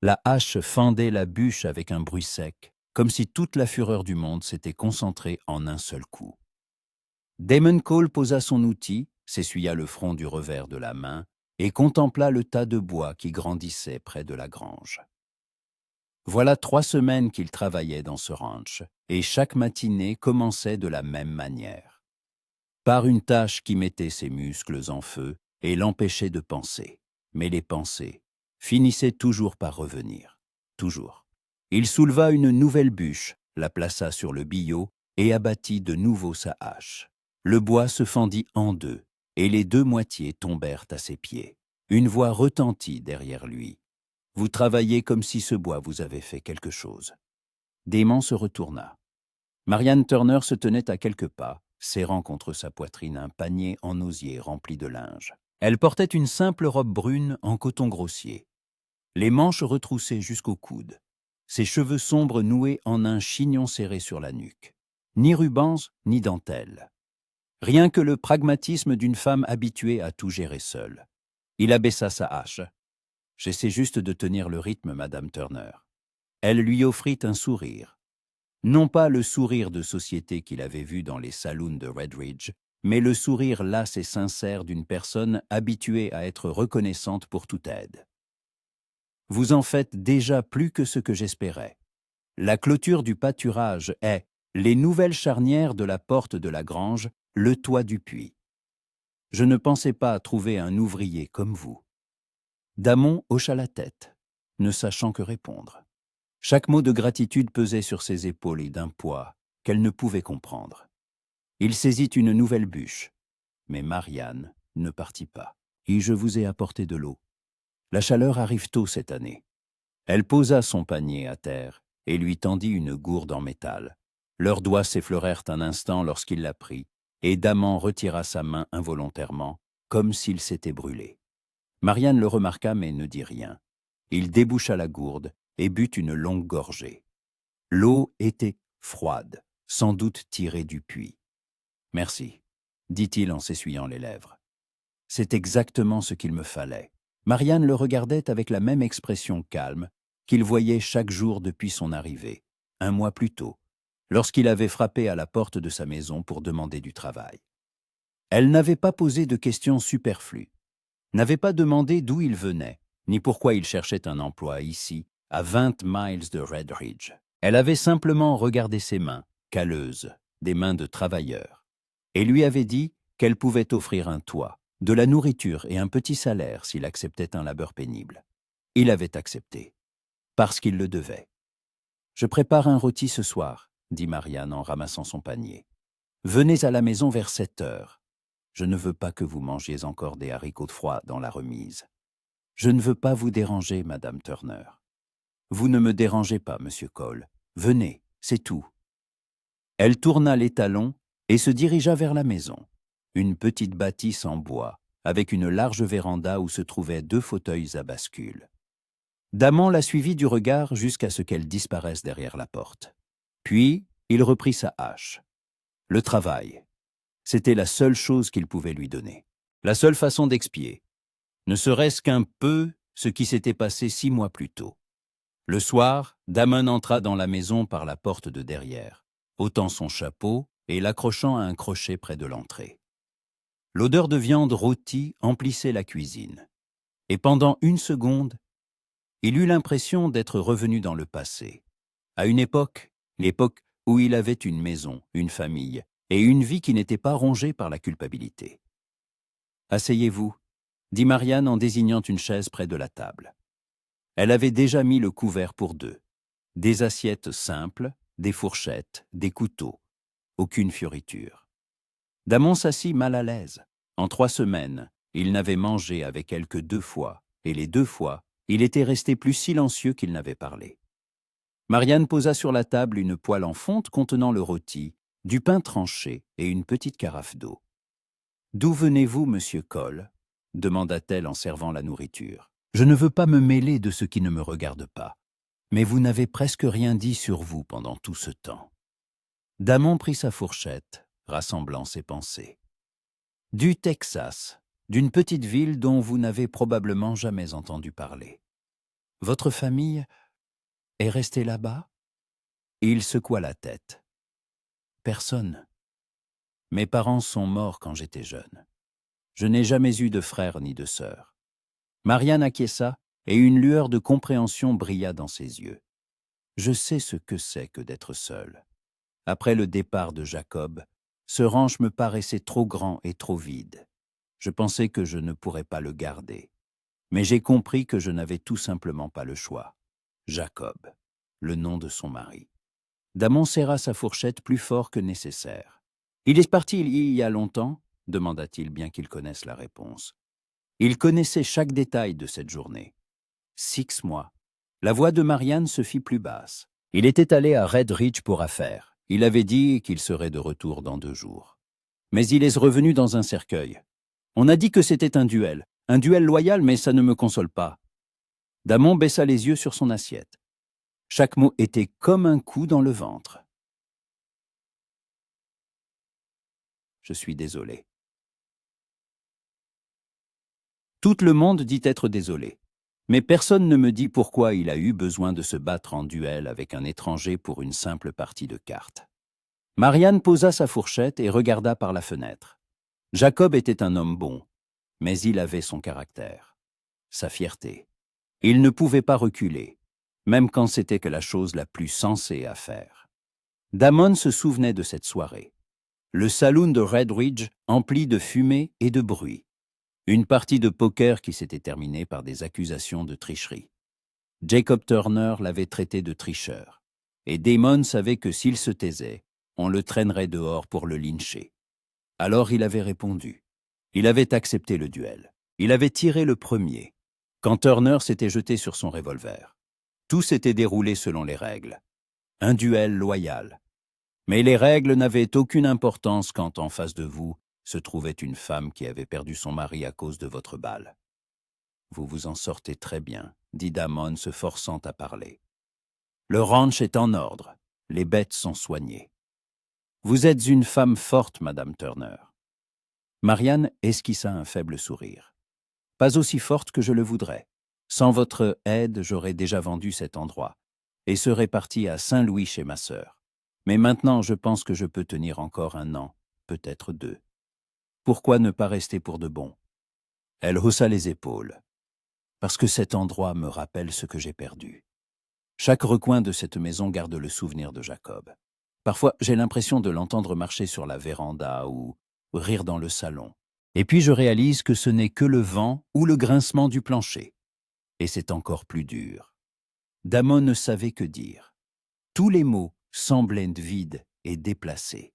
La hache fendait la bûche avec un bruit sec, comme si toute la fureur du monde s'était concentrée en un seul coup. Damon Cole posa son outil, s'essuya le front du revers de la main et contempla le tas de bois qui grandissait près de la grange. Voilà 3 semaines qu'il travaillait dans ce ranch, et chaque matinée commençait de la même manière, par une tâche qui mettait ses muscles en feu et l'empêchait de penser. Mais les pensées finissaient toujours par revenir. Toujours. Il souleva une nouvelle bûche, la plaça sur le billot et abattit de nouveau sa hache. Le bois se fendit en deux, et les deux moitiés tombèrent à ses pieds. Une voix retentit derrière lui. « Vous travaillez comme si ce bois vous avait fait quelque chose. » Damon se retourna. Marianne Turner se tenait à quelques pas, serrant contre sa poitrine un panier en osier rempli de linge. Elle portait une simple robe brune en coton grossier, les manches retroussées jusqu'au coude, ses cheveux sombres noués en un chignon serré sur la nuque. Ni rubans, ni dentelle. Rien que le pragmatisme d'une femme habituée à tout gérer seule. Il abaissa sa hache. « J'essaie juste de tenir le rythme, Madame Turner. » Elle lui offrit un sourire. Non pas le sourire de société qu'il avait vu dans les saloons de Redridge, mais le sourire las et sincère d'une personne habituée à être reconnaissante pour toute aide. « Vous en faites déjà plus que ce que j'espérais. La clôture du pâturage est, les nouvelles charnières de la porte de la grange, le toit du puits. Je ne pensais pas trouver un ouvrier comme vous. » Damon hocha la tête, ne sachant que répondre. Chaque mot de gratitude pesait sur ses épaules et d'un poids qu'elle ne pouvait comprendre. Il saisit une nouvelle bûche, mais Marianne ne partit pas. « Et je vous ai apporté de l'eau. La chaleur arrive tôt cette année. » Elle posa son panier à terre et lui tendit une gourde en métal. Leurs doigts s'effleurèrent un instant lorsqu'il la prit, et Damon retira sa main involontairement, comme s'il s'était brûlé. Marianne le remarqua mais ne dit rien. Il déboucha la gourde et but une longue gorgée. L'eau était froide, sans doute tirée du puits. « Merci, » dit-il en s'essuyant les lèvres. « C'est exactement ce qu'il me fallait. » Marianne le regardait avec la même expression calme qu'il voyait chaque jour depuis son arrivée, un mois plus tôt, lorsqu'il avait frappé à la porte de sa maison pour demander du travail. Elle n'avait pas posé de questions superflues, n'avait pas demandé d'où il venait, ni pourquoi il cherchait un emploi ici, à 20 miles de Redridge. Elle avait simplement regardé ses mains, calleuses, des mains de travailleur, et lui avait dit qu'elle pouvait offrir un toit, de la nourriture et un petit salaire s'il acceptait un labeur pénible. Il avait accepté, parce qu'il le devait. « Je prépare un rôti ce soir, » dit Marianne en ramassant son panier. « Venez à la maison vers 7 heures. Je ne veux pas que vous mangiez encore des haricots de froid dans la remise. Je ne veux pas vous déranger, Madame Turner. » « Vous ne me dérangez pas, Monsieur Cole. Venez, c'est tout. » Elle tourna les talons et se dirigea vers la maison, une petite bâtisse en bois, avec une large véranda où se trouvaient 2 fauteuils à bascule. Damon la suivit du regard jusqu'à ce qu'elle disparaisse derrière la porte. Puis, il reprit sa hache. Le travail. C'était la seule chose qu'il pouvait lui donner. La seule façon d'expier. Ne serait-ce qu'un peu ce qui s'était passé 6 mois plus tôt. Le soir, Damon entra dans la maison par la porte de derrière, ôtant son chapeau et l'accrochant à un crochet près de l'entrée. L'odeur de viande rôtie emplissait la cuisine. Et pendant une seconde, il eut l'impression d'être revenu dans le passé, à une époque, l'époque où il avait une maison, une famille et une vie qui n'était pas rongée par la culpabilité. « Asseyez-vous » dit Marianne en désignant une chaise près de la table. Elle avait déjà mis le couvert pour 2. Des assiettes simples, des fourchettes, des couteaux. Aucune fioriture. Damon s'assit mal à l'aise. En 3 semaines, il n'avait mangé avec elle que 2 fois, et les 2 fois, il était resté plus silencieux qu'il n'avait parlé. Marianne posa sur la table une poêle en fonte contenant le rôti, du pain tranché et une petite carafe d'eau. « D'où venez-vous, Monsieur Cole » demanda-t-elle en servant la nourriture. « Je ne veux pas me mêler de ce qui ne me regarde pas, mais vous n'avez presque rien dit sur vous pendant tout ce temps. » Damon prit sa fourchette, rassemblant ses pensées. « Du Texas, d'une petite ville dont vous n'avez probablement jamais entendu parler. » Votre famille est restée là-bas? Il secoua la tête. Personne. Mes parents sont morts quand j'étais jeune. Je n'ai jamais eu de frère ni de sœur. Marianne acquiesça et une lueur de compréhension brilla dans ses yeux. Je sais ce que c'est que d'être seul. Après le départ de Jacob, ce ranch me paraissait trop grand et trop vide. Je pensais que je ne pourrais pas le garder. Mais j'ai compris que je n'avais tout simplement pas le choix. Jacob, le nom de son mari. Damon serra sa fourchette plus fort que nécessaire. « Il est parti il y a longtemps ?» demanda-t-il, bien qu'il connaisse la réponse. Il connaissait chaque détail de cette journée. 6 mois. La voix de Marianne se fit plus basse. Il était allé à Red Ridge pour affaires. Il avait dit qu'il serait de retour dans 2 jours. Mais il est revenu dans un cercueil. On a dit que c'était un duel loyal, mais ça ne me console pas. Damon baissa les yeux sur son assiette. Chaque mot était comme un coup dans le ventre. Je suis désolé. Tout le monde dit être désolé. Mais personne ne me dit pourquoi il a eu besoin de se battre en duel avec un étranger pour une simple partie de cartes. Marianne posa sa fourchette et regarda par la fenêtre. Jacob était un homme bon, mais il avait son caractère, sa fierté. Il ne pouvait pas reculer, même quand c'était que la chose la plus sensée à faire. Damon se souvenait de cette soirée. Le saloon de Red Ridge empli de fumée et de bruit. Une partie de poker qui s'était terminée par des accusations de tricherie. Jacob Turner l'avait traité de tricheur, et Damon savait que s'il se taisait, on le traînerait dehors pour le lyncher. Alors il avait répondu. Il avait accepté le duel. Il avait tiré le premier, quand Turner s'était jeté sur son revolver. Tout s'était déroulé selon les règles. Un duel loyal. Mais les règles n'avaient aucune importance quand en face de vous se trouvait une femme qui avait perdu son mari à cause de votre balle. Vous vous en sortez très bien, dit Damon se forçant à parler. Le ranch est en ordre. Les bêtes sont soignées. Vous êtes une femme forte, Madame Turner. Marianne esquissa un faible sourire. Pas aussi forte que je le voudrais. Sans votre aide, j'aurais déjà vendu cet endroit et serais parti à Saint-Louis chez ma sœur. Mais maintenant, je pense que je peux tenir encore 1 an, peut-être 2. Pourquoi ne pas rester pour de bon? Elle haussa les épaules. Parce que cet endroit me rappelle ce que j'ai perdu. Chaque recoin de cette maison garde le souvenir de Jacob. Parfois, j'ai l'impression de l'entendre marcher sur la véranda ou rire dans le salon. Et puis je réalise que ce n'est que le vent ou le grincement du plancher. Et c'est encore plus dur. Damon ne savait que dire. Tous les mots semblaient vides et déplacés.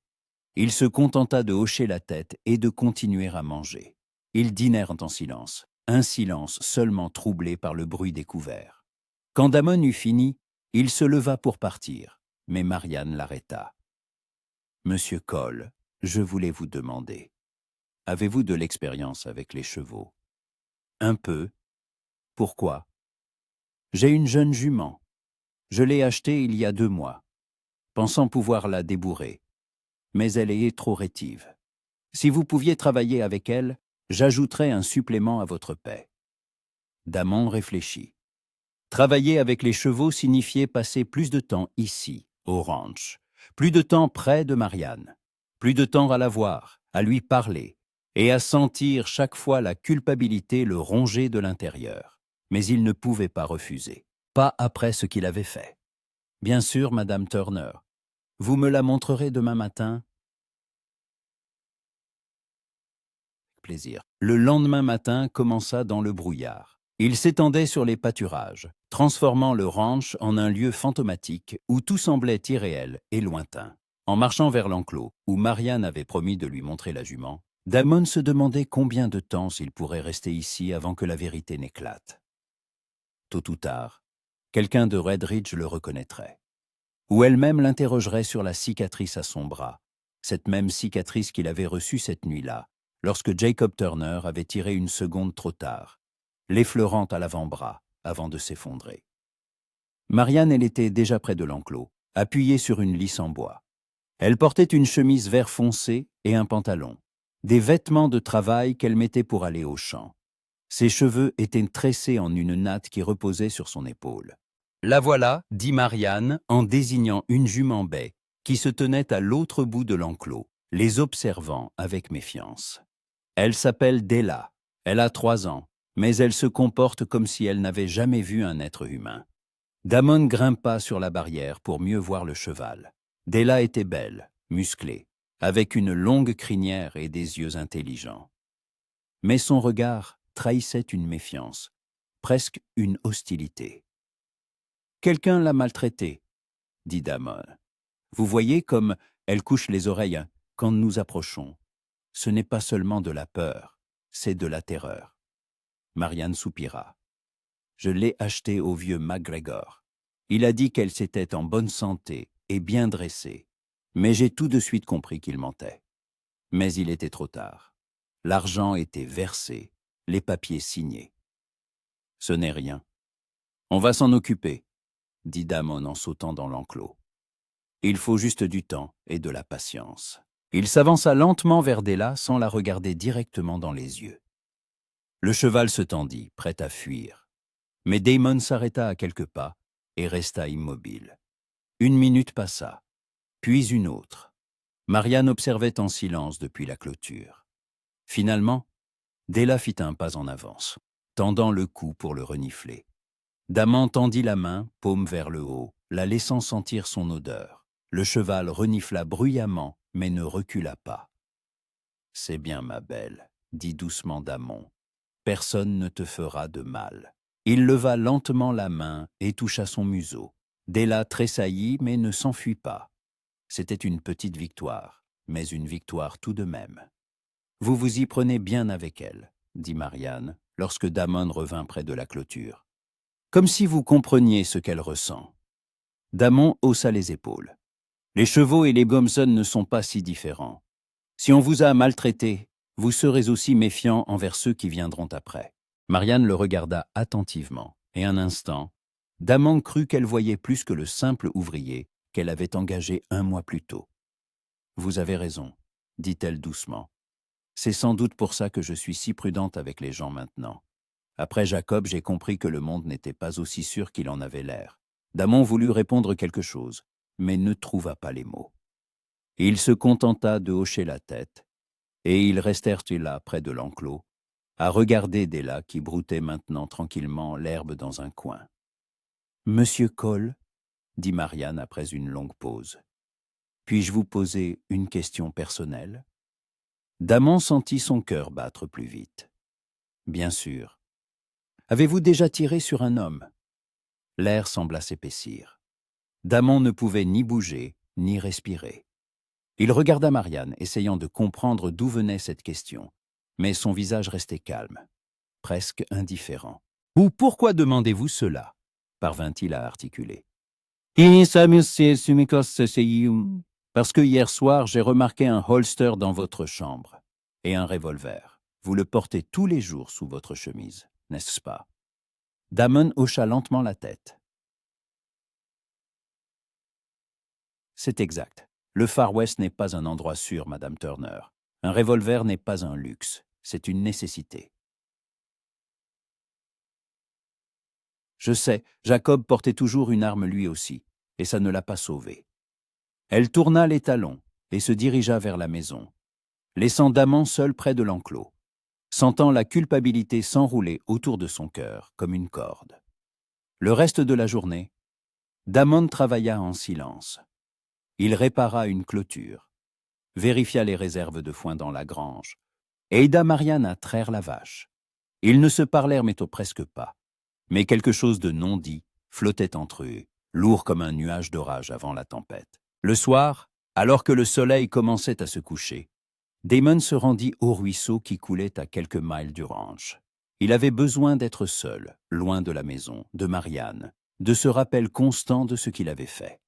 Il se contenta de hocher la tête et de continuer à manger. Ils dînèrent en silence, un silence seulement troublé par le bruit des couverts. Quand Damon eut fini, il se leva pour partir, mais Marianne l'arrêta. « Monsieur Cole, je voulais vous demander, avez-vous de l'expérience avec les chevaux? » « Un peu. Pourquoi? » « J'ai une jeune jument. Je l'ai achetée il y a 2 mois, pensant pouvoir la débourrer. Mais elle est trop rétive. Si vous pouviez travailler avec elle, j'ajouterais un supplément à votre paie. » Damon réfléchit. Travailler avec les chevaux signifiait passer plus de temps ici, au ranch, plus de temps près de Marianne, plus de temps à la voir, à lui parler, et à sentir chaque fois la culpabilité le ronger de l'intérieur. Mais il ne pouvait pas refuser, pas après ce qu'il avait fait. « Bien sûr, Madame Turner. Vous me la montrerez demain matin ?» Plaisir. Le lendemain matin commença dans le brouillard. Il s'étendait sur les pâturages, transformant le ranch en un lieu fantomatique où tout semblait irréel et lointain. En marchant vers l'enclos, où Marianne avait promis de lui montrer la jument, Damon se demandait combien de temps il pourrait rester ici avant que la vérité n'éclate. Tôt ou tard, quelqu'un de Red Ridge le reconnaîtrait. Ou elle-même l'interrogerait sur la cicatrice à son bras, cette même cicatrice qu'il avait reçue cette nuit-là, lorsque Jacob Turner avait tiré une seconde trop tard, l'effleurant à l'avant-bras avant de s'effondrer. Marianne, elle était déjà près de l'enclos, appuyée sur une lisse en bois. Elle portait une chemise vert foncé et un pantalon, des vêtements de travail qu'elle mettait pour aller au champ. Ses cheveux étaient tressés en une natte qui reposait sur son épaule. « La voilà, dit Marianne en désignant une jument baie qui se tenait à l'autre bout de l'enclos, les observant avec méfiance. Elle s'appelle Della, elle a 3 ans, mais elle se comporte comme si elle n'avait jamais vu un être humain. » Damon grimpa sur la barrière pour mieux voir le cheval. Della était belle, musclée, avec une longue crinière et des yeux intelligents. Mais son regard trahissait une méfiance, presque une hostilité. « Quelqu'un l'a maltraitée, dit Damon. Vous voyez comme elle couche les oreilles quand nous approchons. Ce n'est pas seulement de la peur, c'est de la terreur. » Marianne soupira. « Je l'ai achetée au vieux MacGregor. Il a dit qu'elle s'était en bonne santé et bien dressée, mais j'ai tout de suite compris qu'il mentait. Mais il était trop tard. L'argent était versé, les papiers signés. Ce n'est rien. On va s'en occuper, dit Damon en sautant dans l'enclos. Il faut juste du temps et de la patience. Il s'avança lentement vers Della sans la regarder directement dans les yeux. Le cheval se tendit, prêt à fuir. Mais Damon s'arrêta à quelques pas et resta immobile. 1 minute passa, puis une autre. Marianne observait en silence depuis la clôture. Finalement, Della fit un pas en avance, tendant le cou pour le renifler. Damon tendit la main, paume vers le haut, la laissant sentir son odeur. Le cheval renifla bruyamment, mais ne recula pas. « C'est bien, ma belle, » dit doucement Damon. « Personne ne te fera de mal. » Il leva lentement la main et toucha son museau. Della tressaillit, mais ne s'enfuit pas. C'était une petite victoire, mais une victoire tout de même. « Vous vous y prenez bien avec elle, » dit Marianne, lorsque Damon revint près de la clôture. « Comme si vous compreniez ce qu'elle ressent. » Damon haussa les épaules. « Les chevaux et les Gomson ne sont pas si différents. Si on vous a maltraité, vous serez aussi méfiant envers ceux qui viendront après. » Marianne le regarda attentivement, et un instant, Damon crut qu'elle voyait plus que le simple ouvrier qu'elle avait engagé 1 mois plus tôt. « Vous avez raison, » dit-elle doucement. « C'est sans doute pour ça que je suis si prudente avec les gens maintenant. Après Jacob, j'ai compris que le monde n'était pas aussi sûr qu'il en avait l'air. » Damon voulut répondre quelque chose, mais ne trouva pas les mots. Il se contenta de hocher la tête, et ils restèrent là, près de l'enclos, à regarder Della qui broutait maintenant tranquillement l'herbe dans un coin. « Monsieur Cole, » dit Marianne après une longue pause, « puis-je vous poser une question personnelle ?» Damon sentit son cœur battre plus vite. « Bien sûr. Avez-vous déjà tiré sur un homme ?» L'air sembla s'épaissir. Damon ne pouvait ni bouger, ni respirer. Il regarda Marianne, essayant de comprendre d'où venait cette question, mais son visage restait calme, presque indifférent. « Ou pourquoi demandez-vous cela ?» parvint-il à articuler. « Parce que hier soir, j'ai remarqué un holster dans votre chambre, et un revolver. Vous le portez tous les jours sous votre chemise, n'est-ce pas ?» Damon hocha lentement la tête. « C'est exact. Le Far West n'est pas un endroit sûr, Madame Turner. Un revolver n'est pas un luxe, c'est une nécessité. » Je sais, Jacob portait toujours une arme lui aussi, et ça ne l'a pas sauvé. Elle tourna les talons et se dirigea vers la maison, laissant Damon seul près de l'enclos, sentant la culpabilité s'enrouler autour de son cœur comme une corde. Le reste de la journée, Damon travailla en silence. Il répara une clôture, vérifia les réserves de foin dans la grange, et aida Marianne à traire la vache. Ils ne se parlèrent mais presque pas, mais quelque chose de non dit flottait entre eux, lourd comme un nuage d'orage avant la tempête. Le soir, alors que le soleil commençait à se coucher, Damon se rendit au ruisseau qui coulait à quelques miles du ranch. Il avait besoin d'être seul, loin de la maison, de Marianne, de ce rappel constant de ce qu'il avait fait.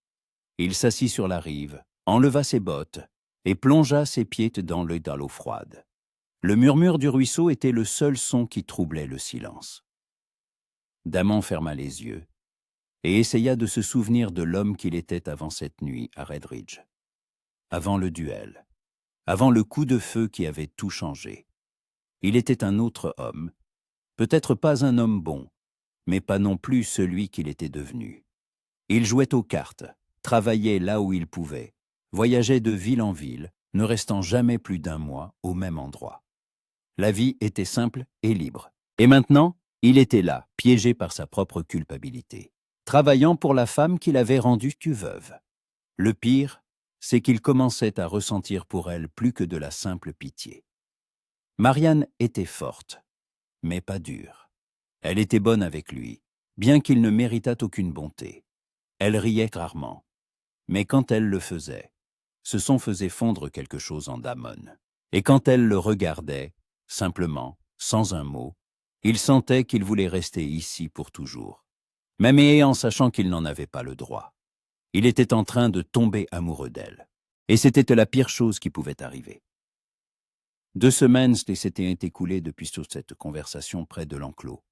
Il s'assit sur la rive, enleva ses bottes et plongea ses pieds dans l'eau froide. Le murmure du ruisseau était le seul son qui troublait le silence. Damon ferma les yeux et essaya de se souvenir de l'homme qu'il était avant cette nuit à Red Ridge. Avant le duel, avant le coup de feu qui avait tout changé. Il était un autre homme, Peut-être pas un homme bon, mais pas non plus celui qu'il était devenu. Il jouait aux cartes, travaillait là où il pouvait, voyageait de ville en ville, ne restant jamais plus d'un mois au même endroit. La vie était simple et libre. Et maintenant, il était là, piégé par sa propre culpabilité, travaillant pour la femme qu'il avait rendue veuve. Le pire, c'est qu'il commençait à ressentir pour elle plus que de la simple pitié. Marianne était forte, mais pas dure. Elle était bonne avec lui, bien qu'il ne méritât aucune bonté. Elle riait rarement, mais quand elle le faisait, ce son faisait fondre quelque chose en Damon. Et quand elle le regardait, simplement, sans un mot, il sentait qu'il voulait rester ici pour toujours, même et en sachant qu'il n'en avait pas le droit. Il était en train de tomber amoureux d'elle, et c'était la pire chose qui pouvait arriver. 2 semaines s'étaient écoulées depuis toute cette conversation près de l'enclos,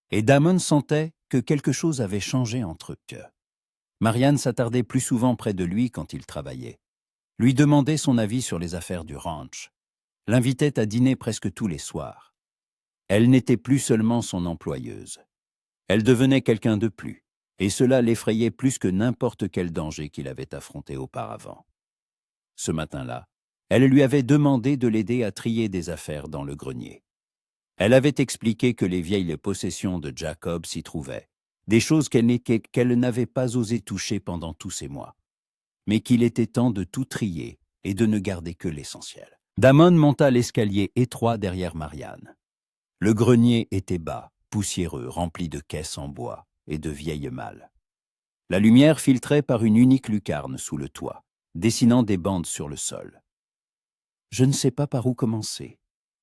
et Damon sentait que quelque chose avait changé entre eux. Marianne s'attardait plus souvent près de lui quand il travaillait, lui demandait son avis sur les affaires du ranch, l'invitait à dîner presque tous les soirs. Elle n'était plus seulement son employeuse. Elle devenait quelqu'un de plus, et cela l'effrayait plus que n'importe quel danger qu'il avait affronté auparavant. Ce matin-là, elle lui avait demandé de l'aider à trier des affaires dans le grenier. Elle avait expliqué que les vieilles possessions de Jacob s'y trouvaient, des choses qu'elle n'avait pas osé toucher pendant tous ces mois, mais qu'il était temps de tout trier et de ne garder que l'essentiel. Damon monta l'escalier étroit derrière Marianne. Le grenier était bas, poussiéreux, rempli de caisses en bois et de vieilles malles. La lumière filtrait par une unique lucarne sous le toit, dessinant des bandes sur le sol. « Je ne sais pas par où commencer »,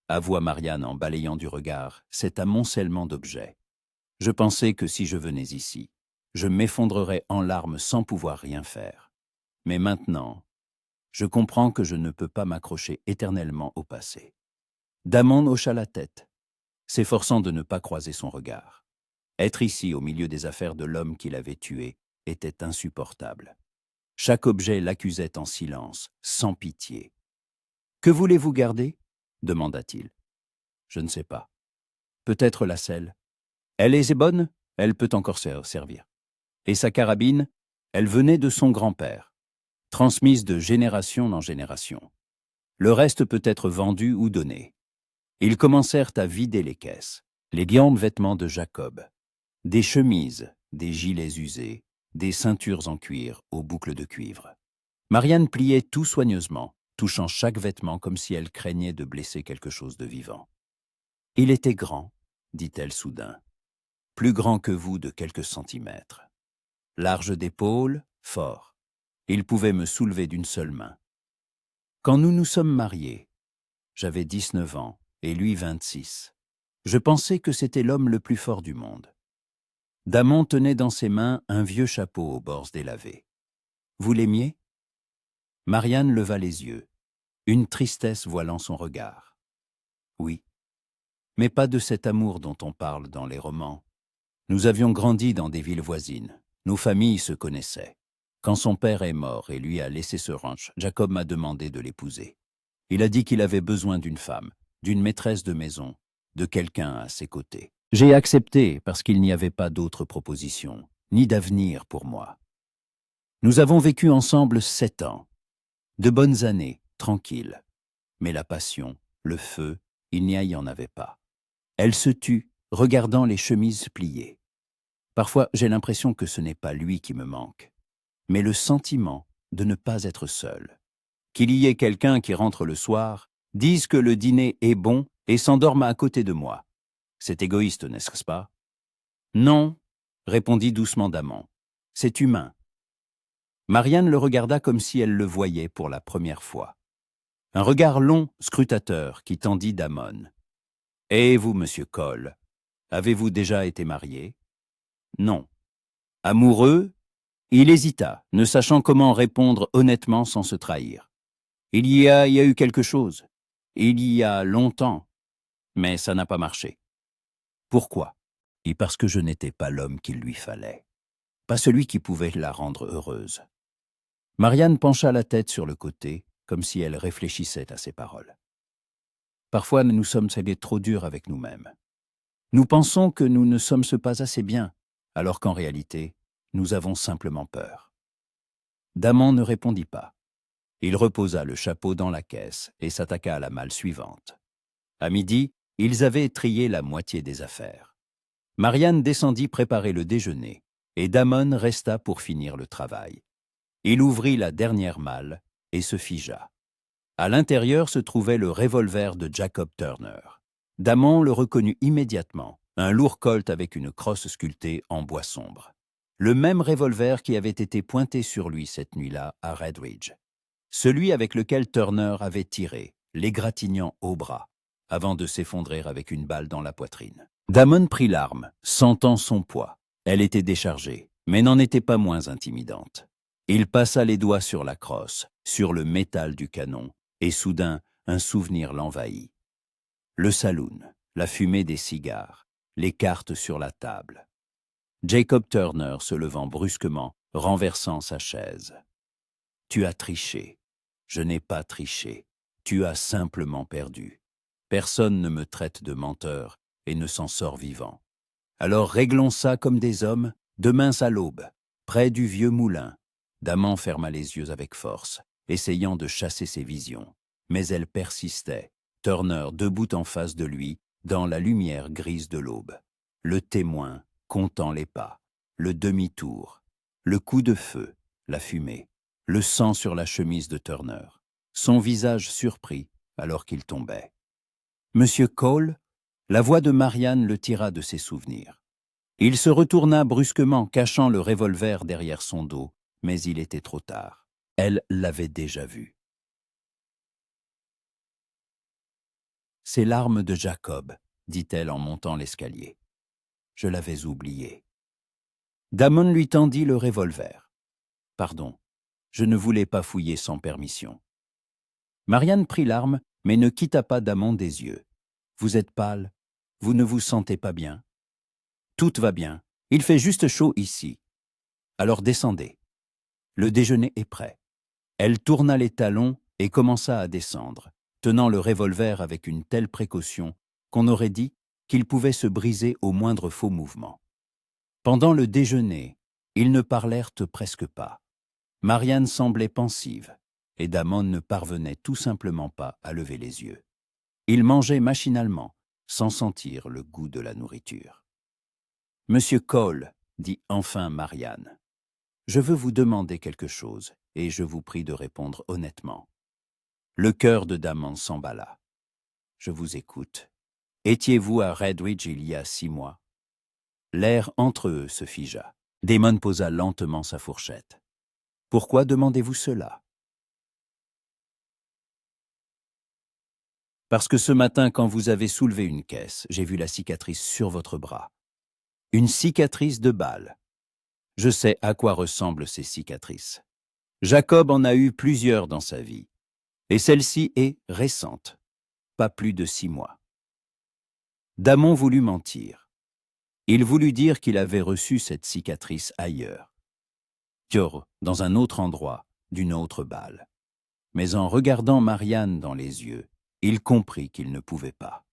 avoua Marianne en balayant du regard cet amoncellement d'objets. « Je pensais que si je venais ici, je m'effondrerais en larmes sans pouvoir rien faire. Mais maintenant, je comprends que je ne peux pas m'accrocher éternellement au passé. » Damon hocha la tête, s'efforçant de ne pas croiser son regard. Être ici, au milieu des affaires de l'homme qu'il avait tué, était insupportable. Chaque objet l'accusait en silence, sans pitié. « Que voulez-vous garder » demanda-t-il. « Je ne sais pas. Peut-être la selle. Elle est bonne, elle peut encore servir. Et sa carabine, elle venait de son grand-père, transmise de génération en génération. Le reste peut être vendu ou donné. » Ils commencèrent à vider les caisses, les grands vêtements de Jacob, des chemises, des gilets usés, des ceintures en cuir aux boucles de cuivre. Marianne pliait tout soigneusement, touchant chaque vêtement comme si elle craignait de blesser quelque chose de vivant. « Il était grand, » dit-elle soudain, « plus grand que vous de quelques centimètres. Large d'épaules, fort. Il pouvait me soulever d'une seule main. Quand nous nous sommes mariés, j'avais 19 ans, et lui 26. Je pensais que c'était l'homme le plus fort du monde. Damon tenait dans ses mains un vieux chapeau aux bords délavés. Vous l'aimiez ? Marianne leva les yeux, une tristesse voilant son regard. Oui, mais pas de cet amour dont on parle dans les romans. Nous avions grandi dans des villes voisines, nos familles se connaissaient. Quand son père est mort et lui a laissé ce ranch, Jacob m'a demandé de l'épouser. Il a dit qu'il avait besoin d'une femme, d'une maîtresse de maison, de quelqu'un à ses côtés. J'ai accepté parce qu'il n'y avait pas d'autre proposition, ni d'avenir pour moi. Nous avons vécu ensemble 7 ans. De bonnes années, tranquilles. Mais la passion, le feu, il n'y en avait pas. Elle se tut, regardant les chemises pliées. Parfois, j'ai l'impression que ce n'est pas lui qui me manque, mais le sentiment de ne pas être seul. Qu'il y ait quelqu'un qui rentre le soir, dise que le dîner est bon et s'endorme à côté de moi. C'est égoïste, n'est-ce pas? Non, répondit doucement Damon. C'est humain. Marianne le regarda comme si elle le voyait pour la première fois. Un regard long, scrutateur, qui tendit Damon. Et vous, monsieur Cole, avez-vous déjà été marié? Non. Amoureux? Il hésita, ne sachant comment répondre honnêtement sans se trahir. Il y a eu quelque chose. Il y a longtemps. Mais ça n'a pas marché. Pourquoi? Et parce que je n'étais pas l'homme qu'il lui fallait. Pas celui qui pouvait la rendre heureuse. Marianne pencha la tête sur le côté, comme si elle réfléchissait à ses paroles. Parfois, nous sommes trop durs avec nous-mêmes. Nous pensons que nous ne sommes pas assez bien, alors qu'en réalité, nous avons simplement peur. Damon ne répondit pas. Il reposa le chapeau dans la caisse et s'attaqua à la malle suivante. À midi, ils avaient trié la moitié des affaires. Marianne descendit préparer le déjeuner, et Damon resta pour finir le travail. Il ouvrit la dernière malle et se figea. À l'intérieur se trouvait le revolver de Jacob Turner. Damon le reconnut immédiatement, un lourd colt avec une crosse sculptée en bois sombre. Le même revolver qui avait été pointé sur lui cette nuit-là à Red Ridge. Celui avec lequel Turner avait tiré, l'égratignant au bras, avant de s'effondrer avec une balle dans la poitrine. Damon prit l'arme, sentant son poids. Elle était déchargée, mais n'en était pas moins intimidante. Il passa les doigts sur la crosse, sur le métal du canon, et soudain, un souvenir l'envahit. Le saloon, la fumée des cigares, les cartes sur la table. Jacob Turner se levant brusquement, renversant sa chaise. « Tu as triché. Je n'ai pas triché. Tu as simplement perdu. Personne ne me traite de menteur et ne s'en sort vivant. Alors réglons ça comme des hommes, demain à l'aube, près du vieux moulin. » Damon ferma les yeux avec force, essayant de chasser ses visions. Mais elles persistaient, Turner debout en face de lui, dans la lumière grise de l'aube. Le témoin, comptant les pas, le demi-tour, le coup de feu, la fumée, le sang sur la chemise de Turner, son visage surpris alors qu'il tombait. « Monsieur Cole ?» La voix de Marianne le tira de ses souvenirs. Il se retourna brusquement, cachant le revolver derrière son dos, mais il était trop tard. Elle l'avait déjà vu. « C'est l'arme de Jacob, » dit-elle en montant l'escalier. « Je l'avais oublié. » Damon lui tendit le revolver. « Pardon, je ne voulais pas fouiller sans permission. » Marianne prit l'arme, mais ne quitta pas Damon des yeux. « Vous êtes pâle, vous ne vous sentez pas bien. »« Tout va bien, il fait juste chaud ici. Alors descendez. Le déjeuner est prêt. » Elle tourna les talons et commença à descendre, tenant le revolver avec une telle précaution qu'on aurait dit qu'il pouvait se briser au moindre faux mouvement. Pendant le déjeuner, ils ne parlèrent presque pas. Marianne semblait pensive, et Damon ne parvenait tout simplement pas à lever les yeux. Il mangeait machinalement, sans sentir le goût de la nourriture. « Monsieur Cole, » dit enfin Marianne, « je veux vous demander quelque chose, et je vous prie de répondre honnêtement. » Le cœur de Damon s'emballa. « Je vous écoute. Étiez-vous à Red Ridge il y a 6 mois ?» L'air entre eux se figea. Damon posa lentement sa fourchette. « Pourquoi demandez-vous cela ?»« Parce que ce matin, quand vous avez soulevé une caisse, j'ai vu la cicatrice sur votre bras. Une cicatrice de balle. Je sais à quoi ressemblent ces cicatrices. Jacob en a eu plusieurs dans sa vie. Et celle-ci est récente, pas plus de 6 mois. » Damon voulut mentir. Il voulut dire qu'il avait reçu cette cicatrice ailleurs, dans un autre endroit, d'une autre balle. Mais en regardant Marianne dans les yeux, il comprit qu'il ne pouvait pas.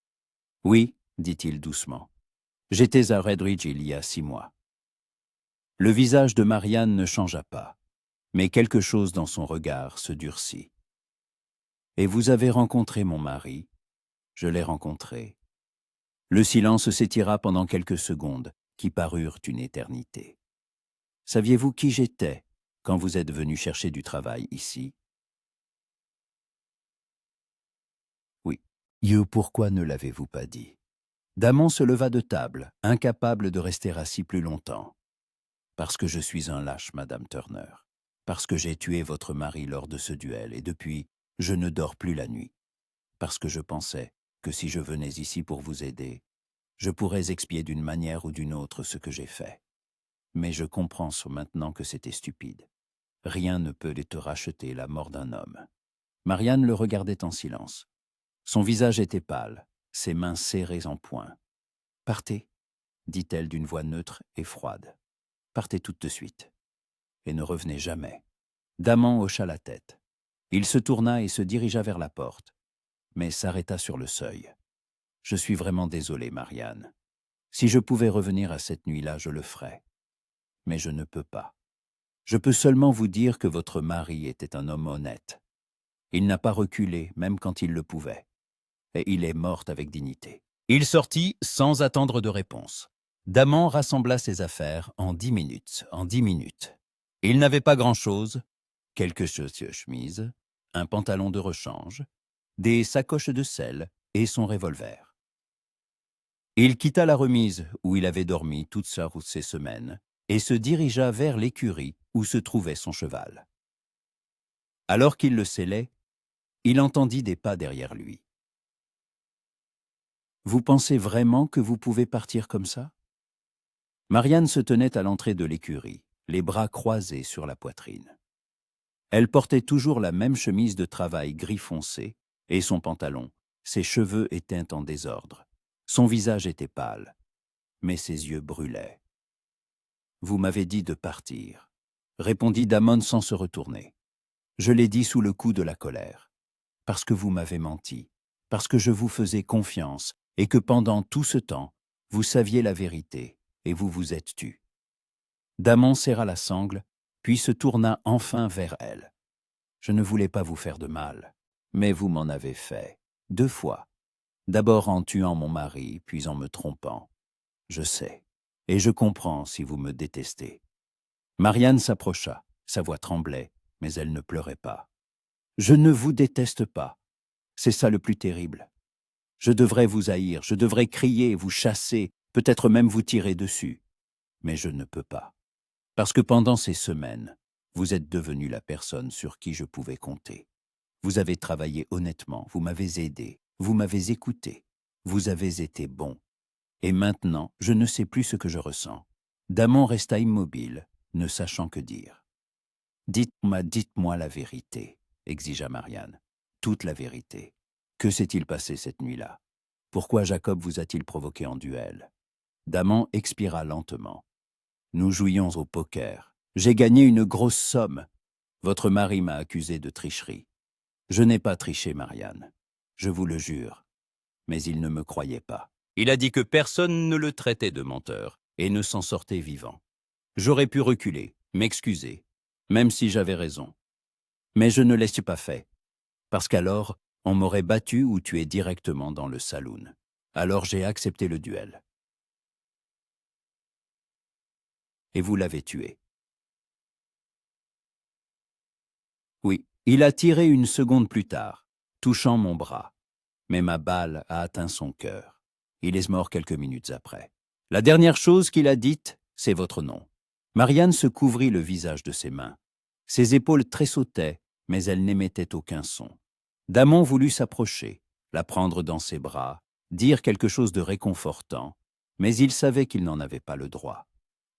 « Oui, » dit-il doucement, « j'étais à Red Ridge il y a 6 mois. » Le visage de Marianne ne changea pas, mais quelque chose dans son regard se durcit. « Et vous avez rencontré mon mari ?» ?»« Je l'ai rencontré. » Le silence s'étira pendant quelques secondes, qui parurent une éternité. « Saviez-vous qui j'étais quand vous êtes venu chercher du travail ici ?» ?»« Oui. »« Pourquoi ne l'avez-vous pas dit ?» Damon se leva de table, incapable de rester assis plus longtemps. « Parce que je suis un lâche, Madame Turner. Parce que j'ai tué votre mari lors de ce duel, et depuis, je ne dors plus la nuit. Parce que je pensais que si je venais ici pour vous aider, je pourrais expier d'une manière ou d'une autre ce que j'ai fait. Mais je comprends maintenant que c'était stupide. Rien ne peut te racheter la mort d'un homme. » Marianne le regardait en silence. Son visage était pâle, ses mains serrées en poing. « Partez, » dit-elle d'une voix neutre et froide. « Partez tout de suite. Et ne revenez jamais. » Damon hocha la tête. Il se tourna et se dirigea vers la porte, mais s'arrêta sur le seuil. Je suis vraiment désolé, Marianne. Si je pouvais revenir à cette nuit-là, je le ferais. Mais je ne peux pas. Je peux seulement vous dire que votre mari était un homme honnête. Il n'a pas reculé, même quand il le pouvait. Et il est mort avec dignité. » Il sortit sans attendre de réponse. Daman rassembla ses affaires en 10 minutes. Il n'avait pas grand-chose, quelques chemises, un pantalon de rechange, des sacoches de sel et son revolver. Il quitta la remise où il avait dormi toutes ces semaines et se dirigea vers l'écurie où se trouvait son cheval. Alors qu'il le scellait, il entendit des pas derrière lui. « Vous pensez vraiment que vous pouvez partir comme ça ?» Marianne se tenait à l'entrée de l'écurie, les bras croisés sur la poitrine. Elle portait toujours la même chemise de travail gris foncé et son pantalon, ses cheveux étaient en désordre. Son visage était pâle, mais ses yeux brûlaient. « Vous m'avez dit de partir, » répondit Daman sans se retourner. « Je l'ai dit sous le coup de la colère, parce que vous m'avez menti, parce que je vous faisais confiance et que pendant tout ce temps, vous saviez la vérité et vous vous êtes tu. » Daman serra la sangle, puis se tourna enfin vers elle. « Je ne voulais pas vous faire de mal, mais vous m'en avez fait, 2 fois. D'abord en tuant mon mari, puis en me trompant. Je sais, et je comprends si vous me détestez. » Marianne s'approcha, sa voix tremblait, mais elle ne pleurait pas. « Je ne vous déteste pas, c'est ça le plus terrible. Je devrais vous haïr, je devrais crier, vous chasser, peut-être même vous tirer dessus. Mais je ne peux pas. Parce que pendant ces semaines, vous êtes devenue la personne sur qui je pouvais compter. Vous avez travaillé honnêtement, vous m'avez aidé, vous m'avez écouté, vous avez été bon. Et maintenant, je ne sais plus ce que je ressens. » Daman resta immobile, ne sachant que dire. « Dites-moi la vérité, » exigea Marianne. « Toute la vérité. Que s'est-il passé cette nuit-là? Pourquoi Jacob vous a-t-il provoqué en duel ?» Daman expira lentement. « Nous jouions au poker. J'ai gagné une grosse somme. Votre mari m'a accusé de tricherie. Je n'ai pas triché, Marianne. Je vous le jure. Mais il ne me croyait pas. Il a dit que personne ne le traitait de menteur et ne s'en sortait vivant. J'aurais pu reculer, m'excuser, même si j'avais raison. Mais je ne l'ai pas fait, parce qu'alors, on m'aurait battu ou tué directement dans le saloon. Alors j'ai accepté le duel. Et vous l'avez tué. » Oui, il a tiré une seconde plus tard, touchant mon bras. Mais ma balle a atteint son cœur. Il est mort quelques minutes après. La dernière chose qu'il a dite, c'est votre nom. Marianne se couvrit le visage de ses mains. Ses épaules tressautaient, mais elle n'émettait aucun son. Daman voulut s'approcher, la prendre dans ses bras, dire quelque chose de réconfortant, mais il savait qu'il n'en avait pas le droit.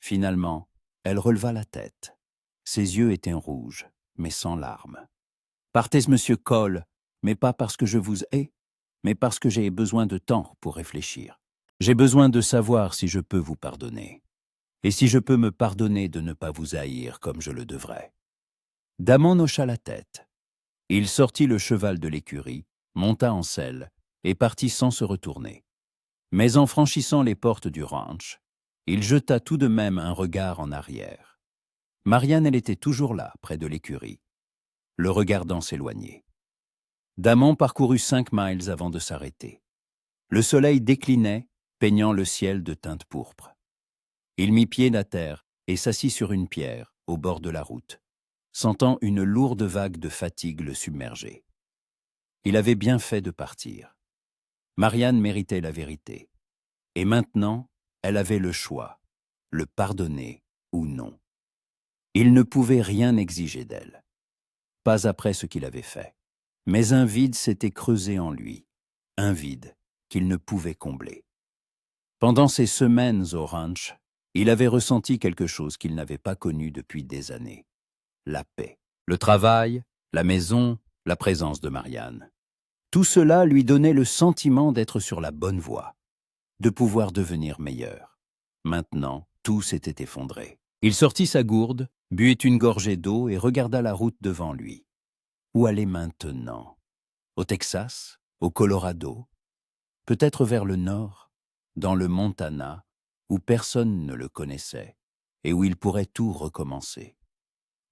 Finalement, elle releva la tête. Ses yeux étaient rouges, mais sans larmes. « Partez, monsieur Cole, mais pas parce que je vous hais, mais parce que j'ai besoin de temps pour réfléchir. J'ai besoin de savoir si je peux vous pardonner, et si je peux me pardonner de ne pas vous haïr comme je le devrais. » Daman hocha la tête. Il sortit le cheval de l'écurie, monta en selle et partit sans se retourner. Mais en franchissant les portes du ranch, il jeta tout de même un regard en arrière. Marianne, elle était toujours là, près de l'écurie, le regardant s'éloigner. Daman parcourut 5 miles avant de s'arrêter. Le soleil déclinait, peignant le ciel de teinte pourpre. Il mit pied à terre et s'assit sur une pierre, au bord de la route, sentant une lourde vague de fatigue le submerger. Il avait bien fait de partir. Marianne méritait la vérité. Et maintenant, elle avait le choix, le pardonner ou non. Il ne pouvait rien exiger d'elle. Pas après ce qu'il avait fait. Mais un vide s'était creusé en lui, un vide qu'il ne pouvait combler. Pendant ces semaines au ranch, il avait ressenti quelque chose qu'il n'avait pas connu depuis des années. La paix, le travail, la maison, la présence de Marianne. Tout cela lui donnait le sentiment d'être sur la bonne voie, de pouvoir devenir meilleur. Maintenant, tout s'était effondré. Il sortit sa gourde, but une gorgée d'eau et regarda la route devant lui. Où aller maintenant? Au Texas? Au Colorado? peut-être vers le nord, dans le Montana, où personne ne le connaissait et où il pourrait tout recommencer.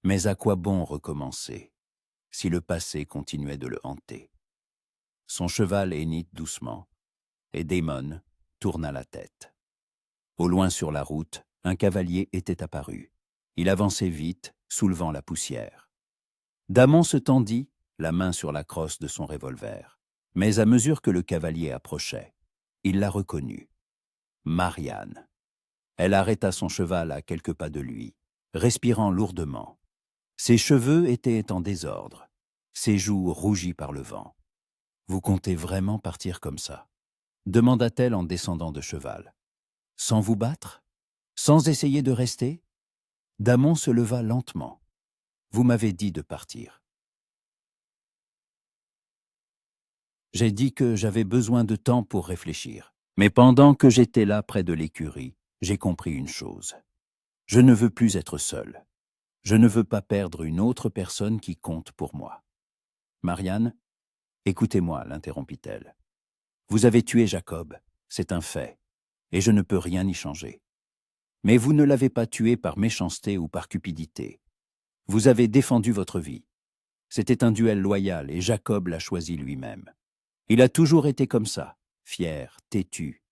Mais à quoi bon recommencer si le passé continuait de le hanter? Son cheval hennit doucement, et Damon tourna la tête. Au loin sur la route, un cavalier était apparu. Il avançait vite, soulevant la poussière. Damon se tendit, la main sur la crosse de son revolver. Mais à mesure que le cavalier approchait, il la reconnut. Marianne. Elle arrêta son cheval à quelques pas de lui, respirant lourdement. Ses cheveux étaient en désordre, ses joues rougies par le vent. « Vous comptez vraiment partir comme ça ?» demanda-t-elle en descendant de cheval. « Sans vous battre? Sans essayer de rester ?» Damon se leva lentement. « Vous m'avez dit de partir. » J'ai dit que j'avais besoin de temps pour réfléchir. Mais pendant que j'étais là près de l'écurie, j'ai compris une chose. Je ne veux plus être seul. Je ne veux pas perdre une autre personne qui compte pour moi. Marianne, écoutez-moi, l'interrompit-elle. Vous avez tué Jacob, c'est un fait, et je ne peux rien y changer. Mais vous ne l'avez pas tué par méchanceté ou par cupidité. Vous avez défendu votre vie. C'était un duel loyal et Jacob l'a choisi lui-même. Il a toujours été comme ça, fier, têtu,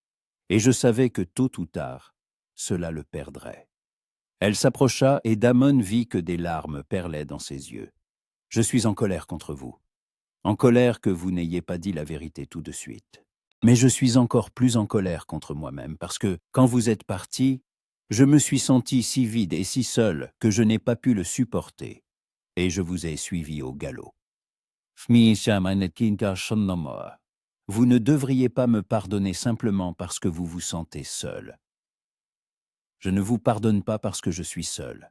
et je savais que tôt ou tard, cela le perdrait. Elle s'approcha et Damon vit que des larmes perlaient dans ses yeux. « Je suis en colère contre vous. En colère que vous n'ayez pas dit la vérité tout de suite. Mais je suis encore plus en colère contre moi-même parce que, quand vous êtes parti, je me suis senti si vide et si seul que je n'ai pas pu le supporter. Et je vous ai suivi au galop. Vous ne devriez pas me pardonner simplement parce que vous vous sentez seul. Je ne vous pardonne pas parce que je suis seul.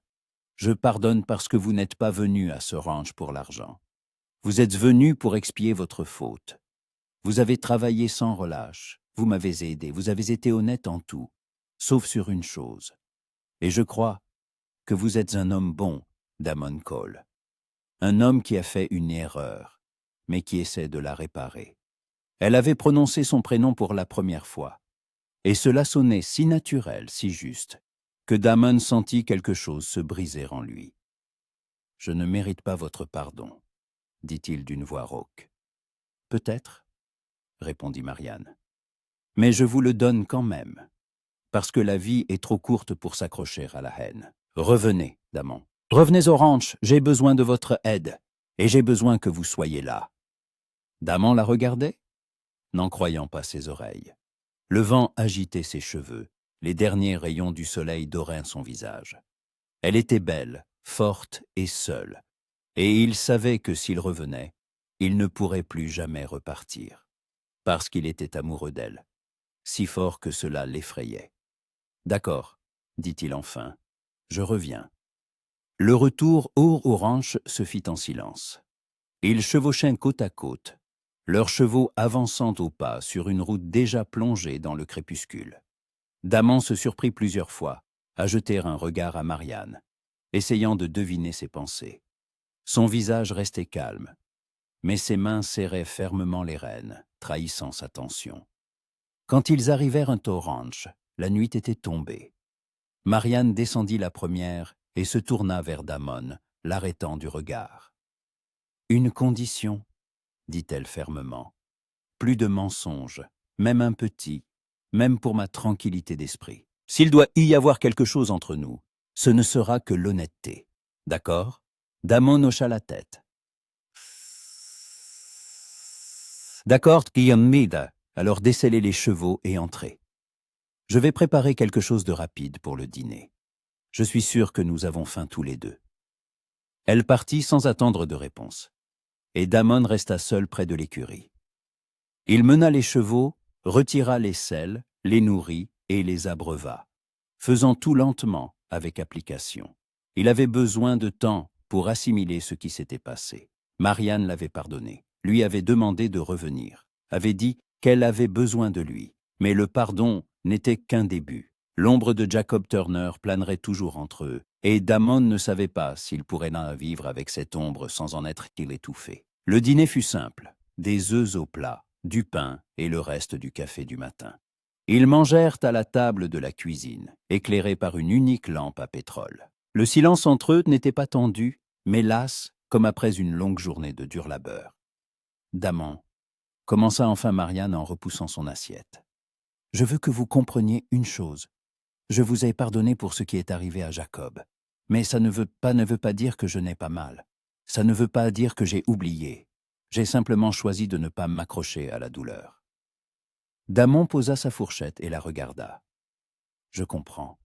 Je pardonne parce que vous n'êtes pas venu à ce ranch pour l'argent. Vous êtes venu pour expier votre faute. Vous avez travaillé sans relâche. Vous m'avez aidé. Vous avez été honnête en tout, sauf sur une chose. Et je crois que vous êtes un homme bon, Damon Cole. Un homme qui a fait une erreur, mais qui essaie de la réparer. Elle avait prononcé son prénom pour la première fois. Et cela sonnait si naturel, si juste, que Damon sentit quelque chose se briser en lui. « Je ne mérite pas votre pardon, » dit-il d'une voix rauque. « Peut-être, » répondit Marianne. « Mais je vous le donne quand même, parce que la vie est trop courte pour s'accrocher à la haine. Revenez, Damon. Revenez au ranch, j'ai besoin de votre aide, et j'ai besoin que vous soyez là. » Damon la regardait, n'en croyant pas ses oreilles. Le vent agitait ses cheveux, les derniers rayons du soleil doraient son visage. Elle était belle, forte et seule, et il savait que s'il revenait, il ne pourrait plus jamais repartir, parce qu'il était amoureux d'elle, si fort que cela l'effrayait. « D'accord, » dit-il enfin, « je reviens. » Le retour au ranch se fit en silence. Ils chevauchaient côte à côte, leurs chevaux avançant au pas sur une route déjà plongée dans le crépuscule. Damon se surprit plusieurs fois à jeter un regard à Marianne, essayant de deviner ses pensées. Son visage restait calme, mais ses mains serraient fermement les rênes, trahissant sa tension. Quand ils arrivèrent au ranch, la nuit était tombée. Marianne descendit la première et se tourna vers Damon, l'arrêtant du regard. « Une condition, » dit-elle fermement. « Plus de mensonges, même un petit, même pour ma tranquillité d'esprit. S'il doit y avoir quelque chose entre nous, ce ne sera que l'honnêteté. D'accord ?» Damon hocha la tête. « D'accord, Guillaume Mida. Alors décellez les chevaux et entrez. Je vais préparer quelque chose de rapide pour le dîner. Je suis sûr que nous avons faim tous les deux. » Elle partit sans attendre de réponse, et Damon resta seul près de l'écurie. Il mena les chevaux, retira les selles, les nourrit et les abreuva, faisant tout lentement, avec application. Il avait besoin de temps pour assimiler ce qui s'était passé. Marianne l'avait pardonné, lui avait demandé de revenir, avait dit qu'elle avait besoin de lui. Mais le pardon n'était qu'un début. L'ombre de Jacob Turner planerait toujours entre eux, et Damon ne savait pas s'il pourrait vivre avec cette ombre sans en être étouffé. Le dîner fut simple, des œufs au plat, du pain et le reste du café du matin. Ils mangèrent à la table de la cuisine, éclairée par une unique lampe à pétrole. Le silence entre eux n'était pas tendu, mais las, comme après une longue journée de dur labeur. « Daman, » commença enfin Marianne en repoussant son assiette. « Je veux que vous compreniez une chose. Je vous ai pardonné pour ce qui est arrivé à Jacob. Mais ça ne veut pas dire que je n'ai pas mal. Ça ne veut pas dire que j'ai oublié. J'ai simplement choisi de ne pas m'accrocher à la douleur. » Daman posa sa fourchette et la regarda. « Je comprends.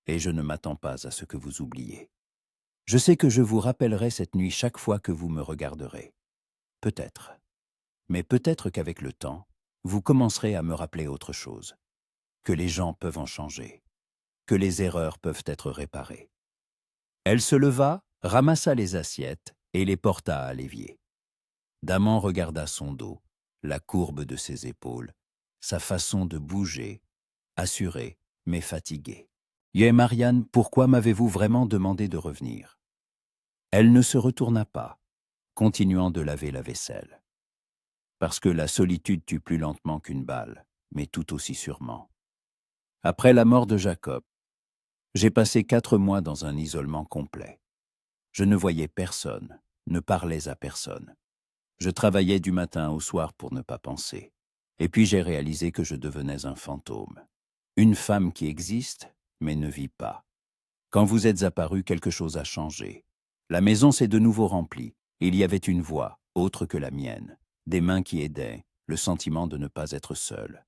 Et je ne m'attends pas à ce que vous oubliez. Je sais que je vous rappellerai cette nuit chaque fois que vous me regarderez. Peut-être. Mais peut-être qu'avec le temps, vous commencerez à me rappeler autre chose. Que les gens peuvent en changer. Que les erreurs peuvent être réparées. » Elle se leva, ramassa les assiettes et les porta à l'évier. Daman regarda son dos, la courbe de ses épaules, sa façon de bouger, assurée mais fatiguée. « Yé Marianne, pourquoi m'avez-vous vraiment demandé de revenir ?» Elle ne se retourna pas, continuant de laver la vaisselle. « Parce que la solitude tue plus lentement qu'une balle, mais tout aussi sûrement. Après la mort de Jacob, j'ai passé 4 mois dans un isolement complet. Je ne voyais personne, ne parlais à personne. Je travaillais du matin au soir pour ne pas penser. Et puis j'ai réalisé que je devenais un fantôme. Une femme qui existe, mais ne vit pas. Quand vous êtes apparu, quelque chose a changé. La maison s'est de nouveau remplie. Il y avait une voix, autre que la mienne, des mains qui aidaient, le sentiment de ne pas être seule. »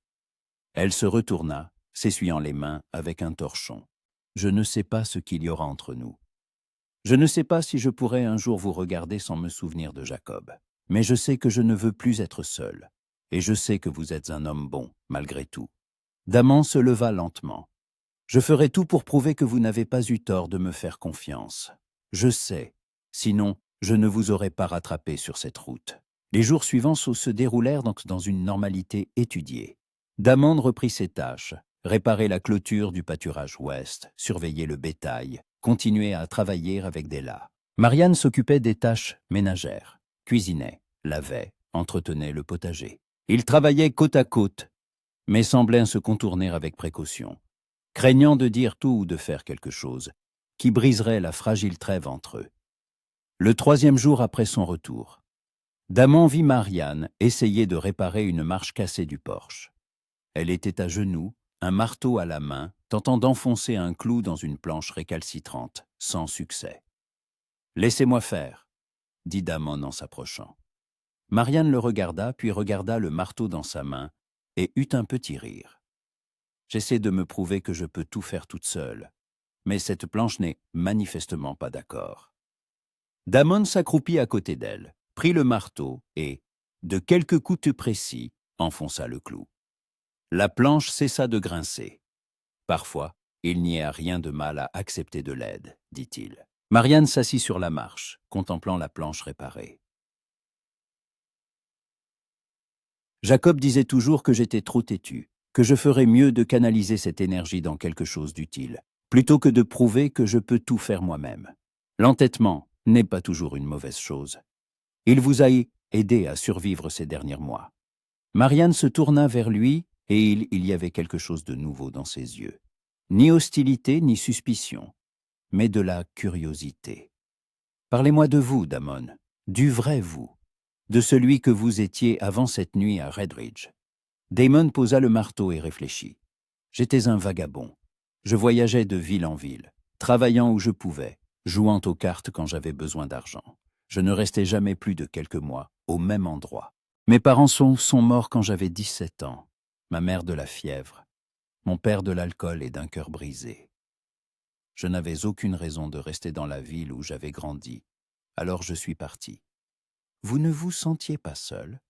Elle se retourna, s'essuyant les mains avec un torchon. « Je ne sais pas ce qu'il y aura entre nous. Je ne sais pas si je pourrai un jour vous regarder sans me souvenir de Jacob. Mais je sais que je ne veux plus être seul. Et je sais que vous êtes un homme bon, malgré tout. » Daman se leva lentement. « Je ferai tout pour prouver que vous n'avez pas eu tort de me faire confiance. Je sais. Sinon, je ne vous aurais pas rattrapé sur cette route. » Les jours suivants se déroulèrent donc dans une normalité étudiée. Daman reprit ses tâches, réparer la clôture du pâturage ouest, surveiller le bétail, continuer à travailler avec Della. Marianne s'occupait des tâches ménagères, cuisinait, lavait, entretenait le potager. Ils travaillaient côte à côte, mais semblaient se contourner avec précaution, craignant de dire tout ou de faire quelque chose qui briserait la fragile trêve entre eux. Le 3e jour après son retour, Daman vit Marianne essayer de réparer une marche cassée du porche. Elle était à genoux, un marteau à la main, tentant d'enfoncer un clou dans une planche récalcitrante, sans succès. « Laissez-moi faire, » dit Daman en s'approchant. Marianne le regarda, puis regarda le marteau dans sa main, et eut un petit rire. « J'essaie de me prouver que je peux tout faire toute seule, mais cette planche n'est manifestement pas d'accord. » Daman s'accroupit à côté d'elle, prit le marteau et, de quelques coups précis, enfonça le clou. La planche cessa de grincer. « Parfois, il n'y a rien de mal à accepter de l'aide, » dit-il. Marianne s'assit sur la marche, contemplant la planche réparée. Jacob disait toujours que j'étais trop têtu, que je ferais mieux de canaliser cette énergie dans quelque chose d'utile, plutôt que de prouver que je peux tout faire moi-même. L'entêtement n'est pas toujours une mauvaise chose. Il vous a aidé à survivre ces derniers mois. » Marianne se tourna vers lui et il y avait quelque chose de nouveau dans ses yeux. Ni hostilité ni suspicion, mais de la curiosité. « Parlez-moi de vous, Daman, du vrai vous, de celui que vous étiez avant cette nuit à Redridge. » Damon posa le marteau et réfléchit. « J'étais un vagabond. Je voyageais de ville en ville, travaillant où je pouvais, jouant aux cartes quand j'avais besoin d'argent. Je ne restais jamais plus de quelques mois au même endroit. Mes parents sont morts quand j'avais 17 ans, ma mère de la fièvre, mon père de l'alcool et d'un cœur brisé. Je n'avais aucune raison de rester dans la ville où j'avais grandi, alors je suis parti. Vous ne vous sentiez pas seul? »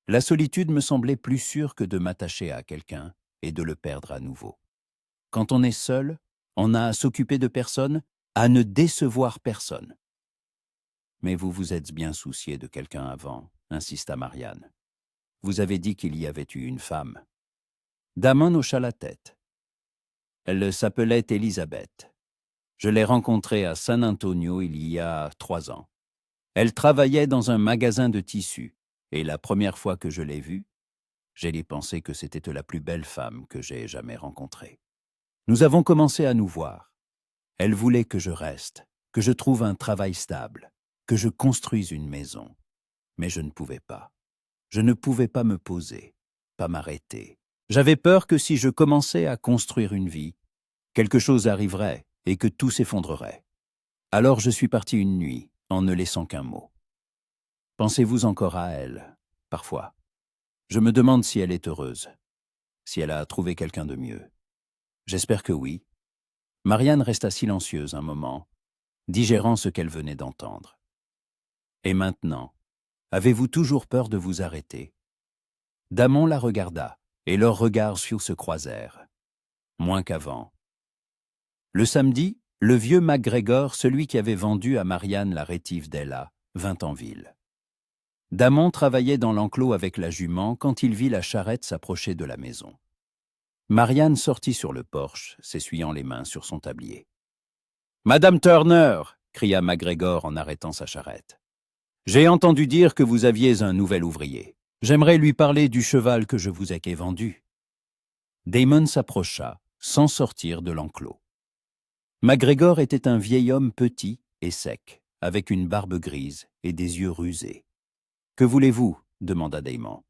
La solitude me semblait plus sûre que de m'attacher à quelqu'un et de le perdre à nouveau. Quand on est seul, on a à s'occuper de personne, à ne décevoir personne. « Mais vous vous êtes bien soucié de quelqu'un avant, » insista Marianne. « Vous avez dit qu'il y avait eu une femme. » Daman hocha la tête. « Elle s'appelait Elisabeth. Je l'ai rencontrée à San Antonio il y a 3 ans. Elle travaillait dans un magasin de tissus et la première fois que je l'ai vue, j'ai pensé que c'était la plus belle femme que j'ai jamais rencontrée. Nous avons commencé à nous voir. Elle voulait que je reste, que je trouve un travail stable, que je construise une maison. Mais je ne pouvais pas. Je ne pouvais pas me poser, pas m'arrêter. J'avais peur que si je commençais à construire une vie, quelque chose arriverait et que tout s'effondrerait. Alors je suis parti une nuit, en ne laissant qu'un mot. Pensez-vous encore à elle, parfois? Je me demande si elle est heureuse, si elle a trouvé quelqu'un de mieux. J'espère que oui. Marianne resta silencieuse un moment, digérant ce qu'elle venait d'entendre. Et maintenant, avez-vous toujours peur de vous arrêter? Damon la regarda, et leurs regards se croisèrent. Moins qu'avant. Le samedi, le vieux MacGregor, celui qui avait vendu à Marianne la rétive d'Ella, vint en ville. Damon travaillait dans l'enclos avec la jument quand il vit la charrette s'approcher de la maison. Marianne sortit sur le porche, s'essuyant les mains sur son tablier. « Madame Turner !» cria MacGregor en arrêtant sa charrette. « J'ai entendu dire que vous aviez un nouvel ouvrier. J'aimerais lui parler du cheval que je vous ai vendu. » Damon s'approcha, sans sortir de l'enclos. MacGregor était un vieil homme petit et sec, avec une barbe grise et des yeux rusés. « Que voulez-vous » demanda Damon.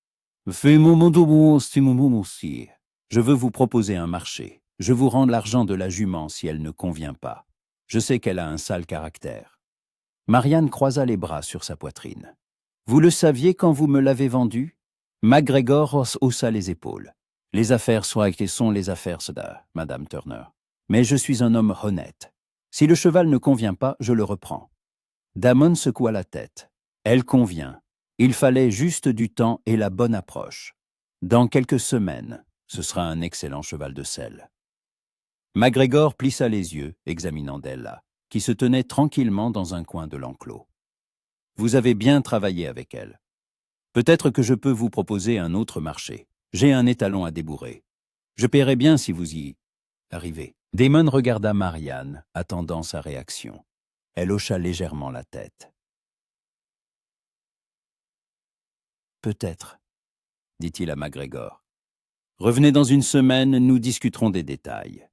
« Je veux vous proposer un marché. Je vous rends l'argent de la jument si elle ne convient pas. Je sais qu'elle a un sale caractère. » Marianne croisa les bras sur sa poitrine. « Vous le saviez quand vous me l'avez vendu ?» MacGregor haussa les épaules. « Les affaires sont les affaires, Madame Turner. Mais je suis un homme honnête. Si le cheval ne convient pas, je le reprends. » Damon secoua la tête. « Elle convient. Il fallait juste du temps et la bonne approche. Dans quelques semaines, ce sera un excellent cheval de selle. » MacGregor plissa les yeux, examinant Della, qui se tenait tranquillement dans un coin de l'enclos. « Vous avez bien travaillé avec elle. Peut-être que je peux vous proposer un autre marché. J'ai un étalon à débourrer. Je paierai bien si vous y arrivez. » Damon regarda Marianne, attendant sa réaction. Elle hocha légèrement la tête. « Peut-être, » dit-il à MacGregor. « Revenez dans une semaine, nous discuterons des détails. »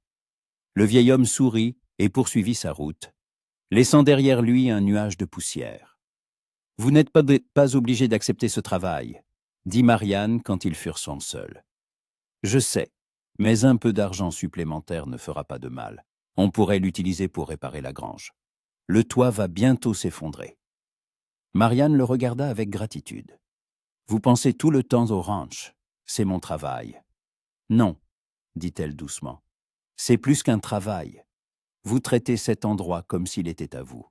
Le vieil homme sourit et poursuivit sa route, laissant derrière lui un nuage de poussière. « Vous n'êtes pas obligé d'accepter ce travail, » dit Marianne quand ils furent seuls. « Je sais, mais un peu d'argent supplémentaire ne fera pas de mal. On pourrait l'utiliser pour réparer la grange. Le toit va bientôt s'effondrer. » Marianne le regarda avec gratitude. « Vous pensez tout le temps au ranch. C'est mon travail. »« Non, » dit-elle doucement. « C'est plus qu'un travail. Vous traitez cet endroit comme s'il était à vous. »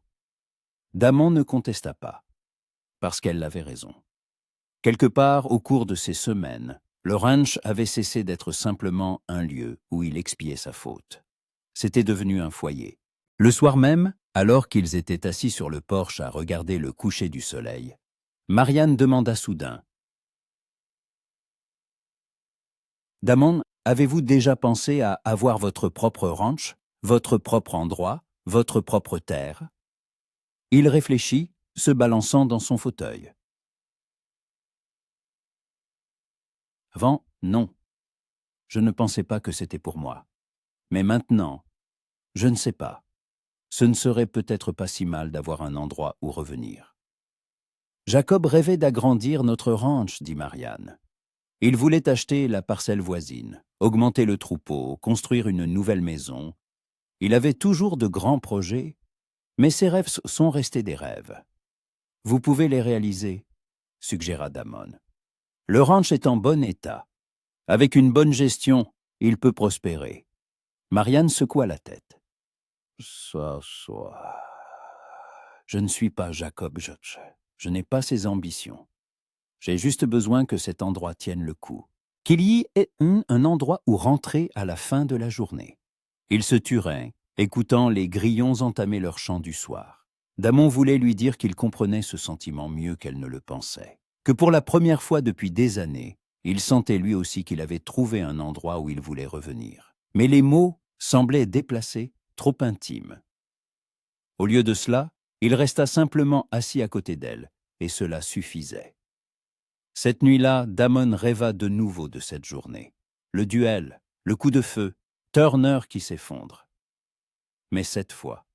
Damon ne contesta pas, parce qu'elle avait raison. Quelque part au cours de ces semaines, le ranch avait cessé d'être simplement un lieu où il expiait sa faute. C'était devenu un foyer. Le soir même, alors qu'ils étaient assis sur le porche à regarder le coucher du soleil, Marianne demanda soudain: « Damon, avez-vous déjà pensé à avoir votre propre ranch, votre propre endroit, votre propre terre ?» Il réfléchit, se balançant dans son fauteuil. « Avant, non. Je ne pensais pas que c'était pour moi. Mais maintenant, je ne sais pas. Ce ne serait peut-être pas si mal d'avoir un endroit où revenir. » « Jacob rêvait d'agrandir notre ranch, » dit Marianne. « Il voulait acheter la parcelle voisine, augmenter le troupeau, construire une nouvelle maison. Il avait toujours de grands projets, mais ces rêves sont restés des rêves. Vous pouvez les réaliser, » suggéra Damon. « Le ranch est en bon état. Avec une bonne gestion, il peut prospérer. » Marianne secoua la tête. « Ça. Je ne suis pas Jacob Judge. Je n'ai pas ces ambitions. J'ai juste besoin que cet endroit tienne le coup. Qu'il y ait un endroit où rentrer à la fin de la journée. » Il se turait, écoutant les grillons entamer leur chant du soir. Damon voulait lui dire qu'il comprenait ce sentiment mieux qu'elle ne le pensait. Que pour la première fois depuis des années, il sentait lui aussi qu'il avait trouvé un endroit où il voulait revenir. Mais les mots semblaient déplacés, trop intimes. Au lieu de cela, il resta simplement assis à côté d'elle, et cela suffisait. Cette nuit-là, Damon rêva de nouveau de cette journée. Le duel, le coup de feu, Turner qui s'effondre. Mais cette fois,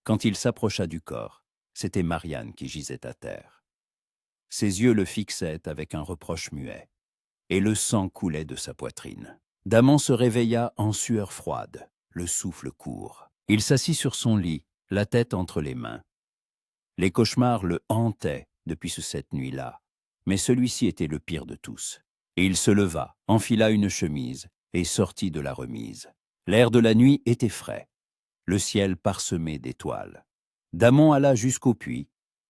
quand il s'approcha du corps, c'était Marianne qui gisait à terre. Ses yeux le fixaient avec un reproche muet, et le sang coulait de sa poitrine. Damon se réveilla en sueur froide, le souffle court. Il s'assit sur son lit, la tête entre les mains. Les cauchemars le hantaient depuis cette nuit-là, mais celui-ci était le pire de tous. Et il se leva, enfila une chemise et sortit de la remise. L'air de la nuit était frais, le ciel parsemé d'étoiles. Damon alla jusqu'au puits,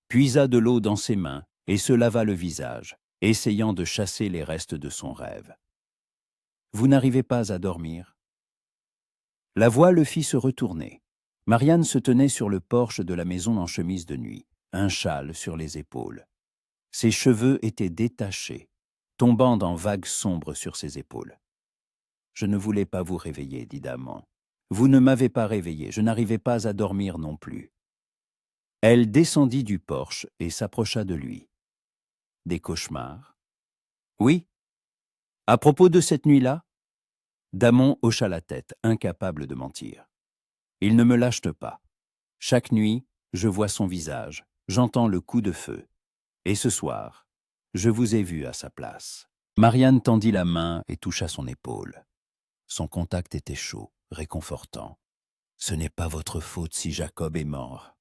puisa de l'eau dans ses mains et se lava le visage, essayant de chasser les restes de son rêve. « Vous n'arrivez pas à dormir ?» La voix le fit se retourner. Marianne se tenait sur le porche de la maison en chemise de nuit, un châle sur les épaules. Ses cheveux étaient détachés, tombant dans vagues sombres sur ses épaules. « Je ne voulais pas vous réveiller, dit Damon. Vous ne m'avez pas réveillé, je n'arrivais pas à dormir non plus. » Elle descendit du porche et s'approcha de lui. « Des cauchemars ?»« Oui. » « À propos de cette nuit-là ?» Damon hocha la tête, incapable de mentir. « Il ne me lâche pas. Chaque nuit, je vois son visage, j'entends le coup de feu. Et ce soir, je vous ai vu à sa place. » Marianne tendit la main et toucha son épaule. Son contact était chaud, réconfortant. « Ce n'est pas votre faute si Jacob est mort. »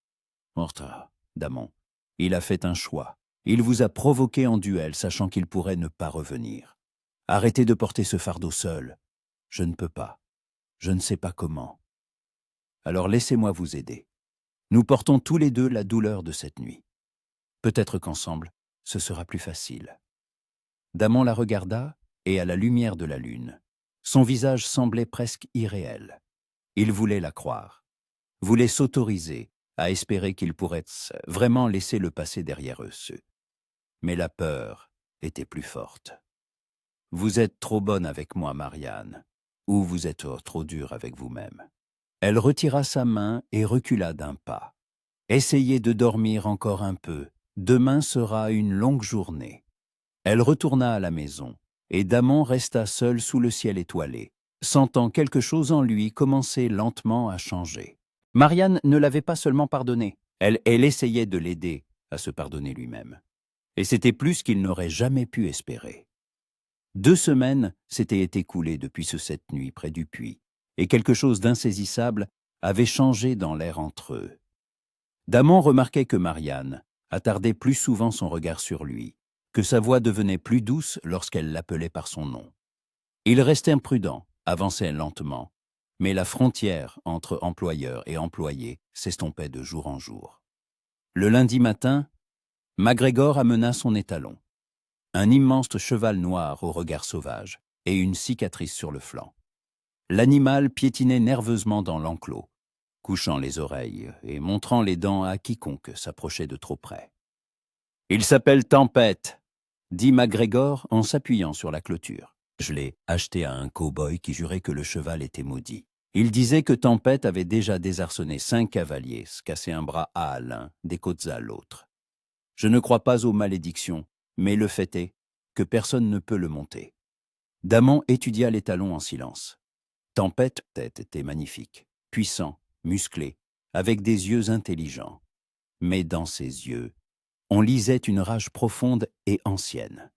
« Morta, Damon, il a fait un choix. Il vous a provoqué en duel, sachant qu'il pourrait ne pas revenir. Arrêtez de porter ce fardeau seul. Je ne peux pas. Je ne sais pas comment. Alors laissez-moi vous aider. Nous portons tous les deux la douleur de cette nuit. Peut-être qu'ensemble, ce sera plus facile. » Damon la regarda, et à la lumière de la lune, son visage semblait presque irréel. Il voulait la croire, voulait s'autoriser à espérer qu'il pourrait vraiment laisser le passé derrière eux. Mais la peur était plus forte. « Vous êtes trop bonne avec moi, Marianne, ou vous êtes trop dure avec vous-même. » Elle retira sa main et recula d'un pas. « Essayez de dormir encore un peu. Demain sera une longue journée. » Elle retourna à la maison, et Damon resta seul sous le ciel étoilé, sentant quelque chose en lui commencer lentement à changer. Marianne ne l'avait pas seulement pardonné, elle essayait de l'aider à se pardonner lui-même. Et c'était plus qu'il n'aurait jamais pu espérer. 2 semaines s'étaient écoulées depuis cette nuit près du puits, et quelque chose d'insaisissable avait changé dans l'air entre eux. Damon remarquait que Marianne attardait plus souvent son regard sur lui, que sa voix devenait plus douce lorsqu'elle l'appelait par son nom. Il restait imprudent, avançait lentement, mais la frontière entre employeur et employé s'estompait de jour en jour. Le lundi matin, MacGregor amena son étalon, un immense cheval noir au regard sauvage et une cicatrice sur le flanc. L'animal piétinait nerveusement dans l'enclos, couchant les oreilles et montrant les dents à quiconque s'approchait de trop près. « Il s'appelle Tempête », dit MacGregor en s'appuyant sur la clôture. Je l'ai acheté à un cow-boy qui jurait que le cheval était maudit. Il disait que Tempête avait déjà désarçonné 5 cavaliers, cassé un bras à l'un, des côtes à l'autre. Je ne crois pas aux malédictions, mais le fait est que personne ne peut le monter. Damon étudia l'étalon en silence. Tempête était magnifique, puissant, musclé, avec des yeux intelligents. Mais dans ses yeux, on lisait une rage profonde et ancienne.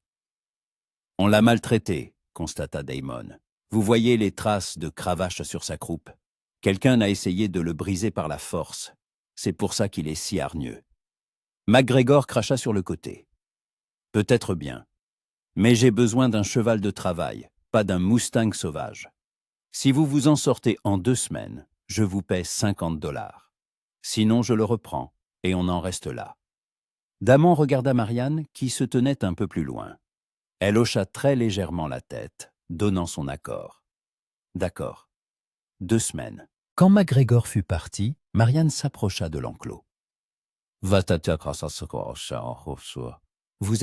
« On l'a maltraité, » constata Damon. « Vous voyez les traces de cravache sur sa croupe. Quelqu'un a essayé de le briser par la force. C'est pour ça qu'il est si hargneux. » MacGregor cracha sur le côté. « Peut-être bien. Mais j'ai besoin d'un cheval de travail, pas d'un Mustang sauvage. Si vous vous en sortez en 2 semaines, je vous paie $50. Sinon, je le reprends, et on en reste là. » Damon regarda Marianne, qui se tenait un peu plus loin. Elle hocha très légèrement la tête, donnant son accord. « D'accord. 2 semaines. » Quand MacGregor fut parti, Marianne s'approcha de l'enclos. « Vous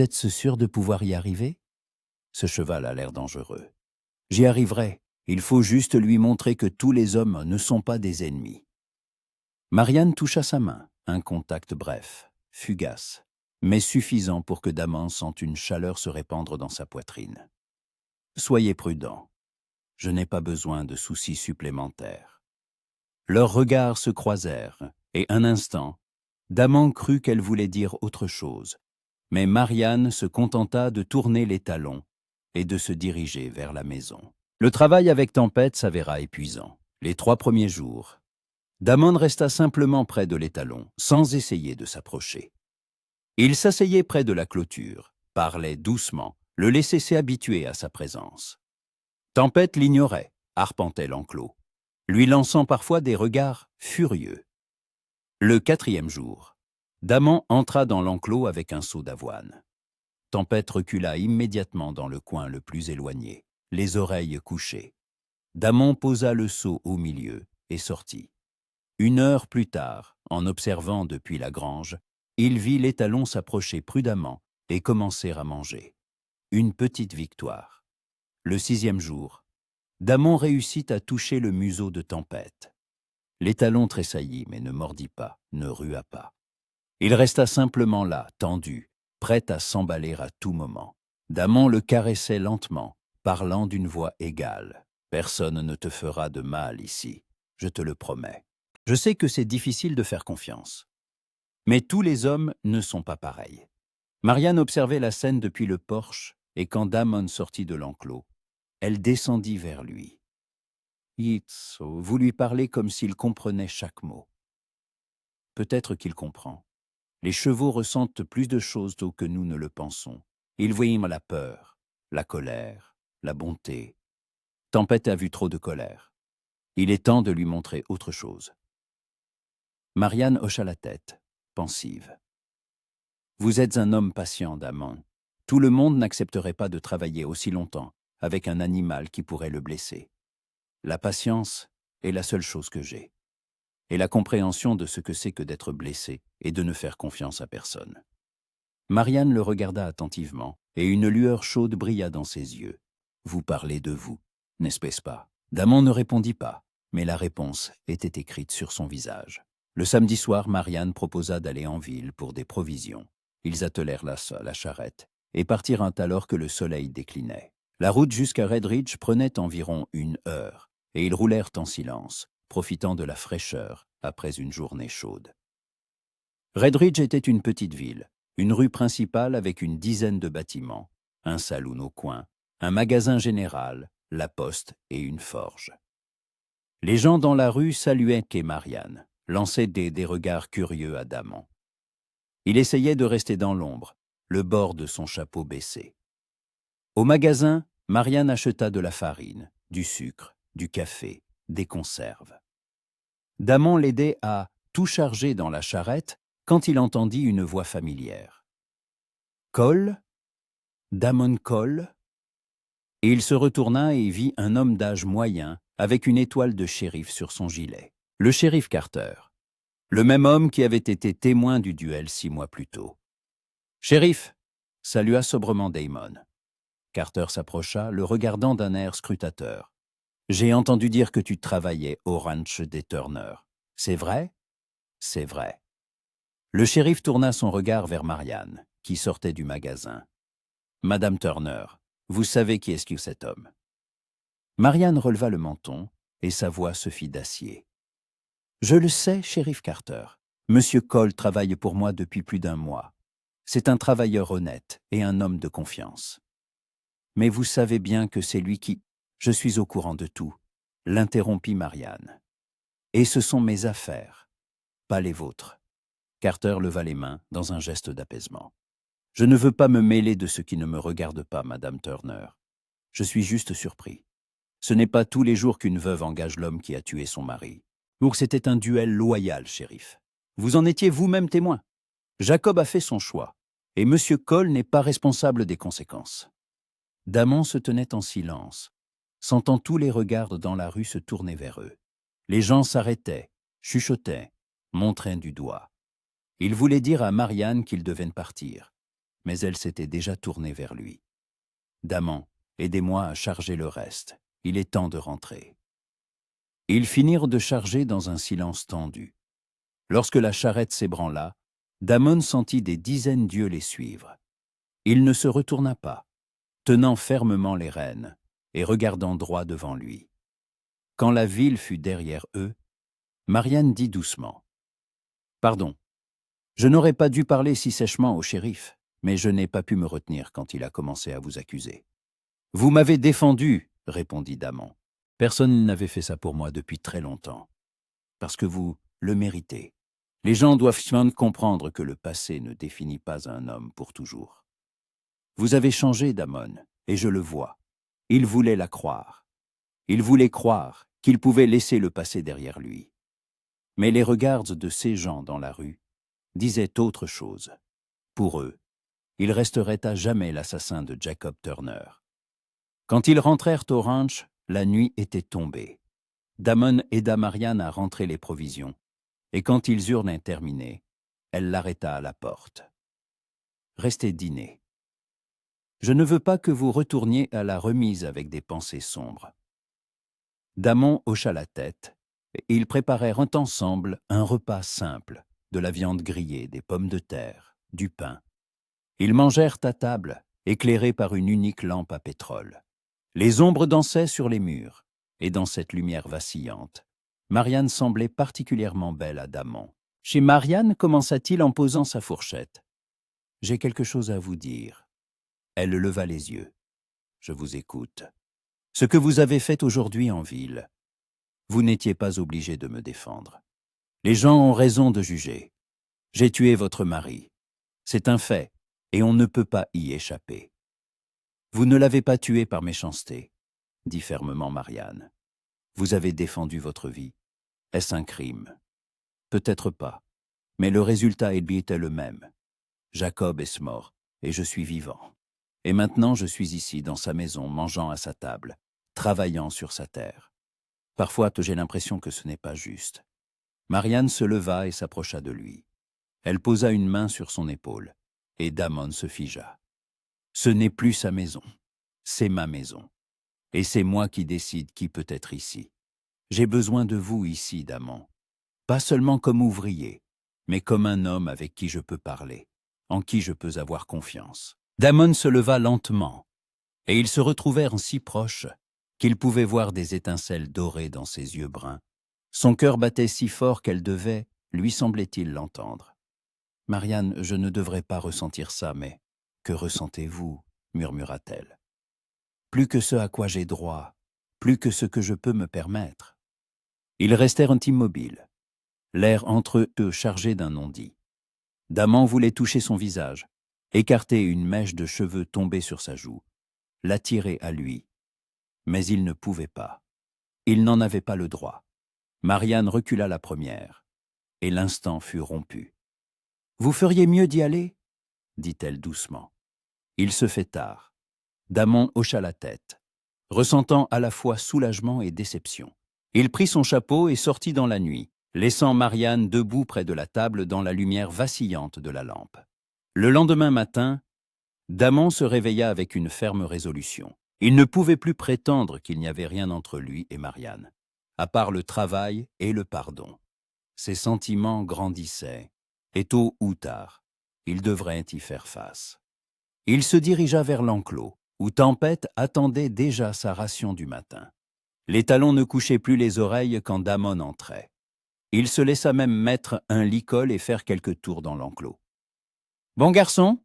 êtes sûr de pouvoir y arriver ? Ce cheval a l'air dangereux. J'y arriverai. Il faut juste lui montrer que tous les hommes ne sont pas des ennemis. » Marianne toucha sa main, un contact bref, fugace. mais suffisant pour que Daman sente une chaleur se répandre dans sa poitrine. Soyez prudents, je n'ai pas besoin de soucis supplémentaires. Leurs regards se croisèrent, et un instant, Daman crut qu'elle voulait dire autre chose, mais Marianne se contenta de tourner les talons et de se diriger vers la maison. Le travail avec Tempête s'avéra épuisant. Les 3 premiers jours, Daman resta simplement près de l'étalon, sans essayer de s'approcher. Il s'asseyait près de la clôture, parlait doucement, le laissait s'habituer à sa présence. Tempête l'ignorait, arpentait l'enclos, lui lançant parfois des regards furieux. Le 4e jour, Daman entra dans l'enclos avec un seau d'avoine. Tempête recula immédiatement dans le coin le plus éloigné, les oreilles couchées. Daman posa le seau au milieu et sortit. 1 heure plus tard, en observant depuis la grange, il vit l'étalon s'approcher prudemment et commencer à manger. Une petite victoire. Le 6e jour, Daman réussit à toucher le museau de Tempête. L'étalon tressaillit mais ne mordit pas, ne rua pas. Il resta simplement là, tendu, prêt à s'emballer à tout moment. Daman le caressait lentement, parlant d'une voix égale. « Personne ne te fera de mal ici, je te le promets. Je sais que c'est difficile de faire confiance. Mais tous les hommes ne sont pas pareils. » Marianne observait la scène depuis le porche, et quand Daman sortit de l'enclos, elle descendit vers lui. Yitso, vous lui parlez comme s'il comprenait chaque mot. Peut-être qu'il comprend. Les chevaux ressentent plus de choses tôt que nous ne le pensons. Ils voient la peur, la colère, la bonté. Tempête a vu trop de colère. Il est temps de lui montrer autre chose. Marianne hocha la tête, pensive. Vous êtes un homme patient, Daman. Tout le monde n'accepterait pas de travailler aussi longtemps avec un animal qui pourrait le blesser. La patience est la seule chose que j'ai. Et la compréhension de ce que c'est que d'être blessé et de ne faire confiance à personne. Marianne le regarda attentivement, et une lueur chaude brilla dans ses yeux. Vous parlez de vous, n'est-ce pas? Daman ne répondit pas, mais la réponse était écrite sur son visage. Le samedi soir, Marianne proposa d'aller en ville pour des provisions. Ils attelèrent la charrette et partirent alors que le soleil déclinait. La route jusqu'à Redridge prenait environ 1 heure, et ils roulèrent en silence, profitant de la fraîcheur après une journée chaude. Redridge était une petite ville, une rue principale avec une dizaine de bâtiments, un saloon au coin, un magasin général, la poste et une forge. Les gens dans la rue saluaient Marianne, lançaient des regards curieux à Daman. Il essayait de rester dans l'ombre, le bord de son chapeau baissé. Au magasin, Marianne acheta de la farine, du sucre, du café, des conserves. Daman l'aidait à tout charger dans la charrette quand il entendit une voix familière. « Cole ? Damon Cole ?» Et il se retourna et vit un homme d'âge moyen avec une étoile de shérif sur son gilet. Le shérif Carter, le même homme qui avait été témoin du duel 6 mois plus tôt. « Shérif !» salua sobrement Damon. Carter s'approcha, le regardant d'un air scrutateur. « J'ai entendu dire que tu travaillais au ranch des Turner. C'est vrai ? » ?»« C'est vrai. » Le shérif tourna son regard vers Marianne, qui sortait du magasin. « Madame Turner, vous savez qui est-ce que cet homme ?» Marianne releva le menton, et sa voix se fit d'acier. « Je le sais, shérif Carter. Monsieur Cole travaille pour moi depuis plus d'1 mois. C'est un travailleur honnête et un homme de confiance. Mais vous savez bien que c'est lui qui... » « Je suis au courant de tout, » l'interrompit Marianne. « Et ce sont mes affaires, pas les vôtres. » Carter leva les mains dans un geste d'apaisement. « Je ne veux pas me mêler de ce qui ne me regarde pas, Madame Turner. Je suis juste surpris. Ce n'est pas tous les jours qu'une veuve engage l'homme qui a tué son mari. Donc c'était un duel loyal, shérif. Vous en étiez vous-même témoin. Jacob a fait son choix, et Monsieur Cole n'est pas responsable des conséquences. » Daman se tenait en silence, sentant tous les regards dans la rue se tourner vers eux. Les gens s'arrêtaient, chuchotaient, montraient du doigt. Il voulait dire à Marianne qu'ils devaient partir, mais elle s'était déjà tournée vers lui. « Daman, aidez-moi à charger le reste. Il est temps de rentrer. » Ils finirent de charger dans un silence tendu. Lorsque la charrette s'ébranla, Damon sentit des dizaines d'yeux les suivre. Il ne se retourna pas, tenant fermement les rênes et regardant droit devant lui. Quand la ville fut derrière eux, Marianne dit doucement : « Pardon, je n'aurais pas dû parler si sèchement au shérif, mais je n'ai pas pu me retenir quand il a commencé à vous accuser. »« Vous m'avez défendu, » répondit Damon. « Personne n'avait fait ça pour moi depuis très longtemps. Parce que vous le méritez. Les gens doivent comprendre que le passé ne définit pas un homme pour toujours. Vous avez changé, Damon, et je le vois. Il voulait la croire. Il voulait croire qu'il pouvait laisser le passé derrière lui. Mais les regards de ces gens dans la rue disaient autre chose. Pour eux, il resterait à jamais l'assassin de Jacob Turner. Quand ils rentrèrent au ranch, la nuit était tombée. Damon aida Marianne à rentrer les provisions, et quand ils eurent terminé, elle l'arrêta à la porte. « Restez dîner. Je ne veux pas que vous retourniez à la remise avec des pensées sombres. » Damon hocha la tête, et ils préparèrent ensemble un repas simple, de la viande grillée, des pommes de terre, du pain. Ils mangèrent à table, éclairés par une unique lampe à pétrole. Les ombres dansaient sur les murs, et dans cette lumière vacillante, Marianne semblait particulièrement belle à Damon. Chez Marianne, commença-t-il en posant sa fourchette. « J'ai quelque chose à vous dire. » Elle leva les yeux. « Je vous écoute. Ce que vous avez fait aujourd'hui en ville, vous n'étiez pas obligé de me défendre. Les gens ont raison de juger. J'ai tué votre mari. C'est un fait, et on ne peut pas y échapper. Vous ne l'avez pas tué par méchanceté, dit fermement Marianne. Vous avez défendu votre vie. Est-ce un crime? Peut-être pas, mais le résultat était le même. Jacob est mort, et je suis vivant. Et maintenant je suis ici dans sa maison, mangeant à sa table, travaillant sur sa terre. Parfois j'ai l'impression que ce n'est pas juste. » Marianne se leva et s'approcha de lui. Elle posa une main sur son épaule, et Damon se figea. « Ce n'est plus sa maison, c'est ma maison. Et c'est moi qui décide qui peut être ici. J'ai besoin de vous ici, Damon. Pas seulement comme ouvrier, mais comme un homme avec qui je peux parler, en qui je peux avoir confiance. » Damon se leva lentement, et ils se retrouvèrent si proches qu'ils pouvaient voir des étincelles dorées dans ses yeux bruns. Son cœur battait si fort qu'elle devait, lui semblait-il, l'entendre. « Marianne, je ne devrais pas ressentir ça, mais que ressentez-vous » murmura-t-elle. « Plus que ce à quoi j'ai droit, plus que ce que je peux me permettre. » Ils restèrent immobiles, l'air entre eux chargé d'un non-dit. Damon voulait toucher son visage, écarter une mèche de cheveux tombée sur sa joue, l'attirer à lui. Mais il ne pouvait pas. Il n'en avait pas le droit. Marianne recula la première, et l'instant fut rompu. « Vous feriez mieux d'y aller » dit-elle doucement. Il se fait tard. Damon hocha la tête, ressentant à la fois soulagement et déception. Il prit son chapeau et sortit dans la nuit, laissant Marianne debout près de la table dans la lumière vacillante de la lampe. Le lendemain matin, Damon se réveilla avec une ferme résolution. Il ne pouvait plus prétendre qu'il n'y avait rien entre lui et Marianne, à part le travail et le pardon. Ses sentiments grandissaient, et tôt ou tard, il devrait y faire face. Il se dirigea vers l'enclos, où Tempête attendait déjà sa ration du matin. Les talons ne couchaient plus les oreilles quand Damon entrait. Il se laissa même mettre un licol et faire quelques tours dans l'enclos. « Bon garçon !»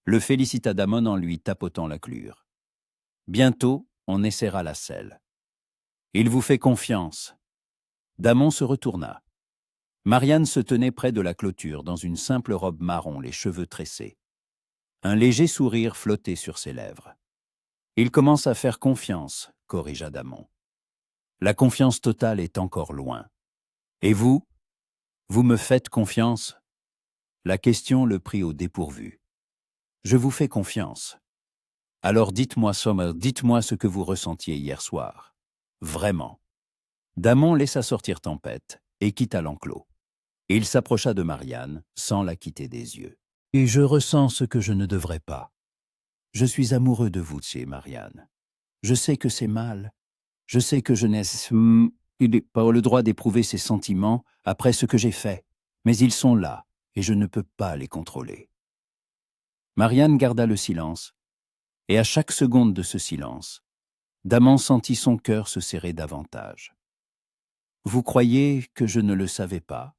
le félicita Damon en lui tapotant la clure. Bientôt, on essaiera la selle. « Il vous fait confiance. » Damon se retourna. Marianne se tenait près de la clôture dans une simple robe marron, les cheveux tressés. Un léger sourire flottait sur ses lèvres. « Il commence à faire confiance, » corrigea Damon. « La confiance totale est encore loin. Et vous? Vous me faites confiance ?» La question le prit au dépourvu. « Je vous fais confiance. Alors dites-moi, Sommer, dites-moi ce que vous ressentiez hier soir. Vraiment. » Damon laissa sortir Tempête et quitta l'enclos. Il s'approcha de Marianne sans la quitter des yeux. « Et je ressens ce que je ne devrais pas. Je suis amoureux de vous, c'est Marianne. Je sais que c'est mal. Je sais que je n'ai pas le droit d'éprouver ces sentiments après ce que j'ai fait. Mais ils sont là, et je ne peux pas les contrôler. Marianne garda le silence, et à chaque seconde de ce silence, Daman sentit son cœur se serrer davantage. « Vous croyez que je ne le savais pas ?»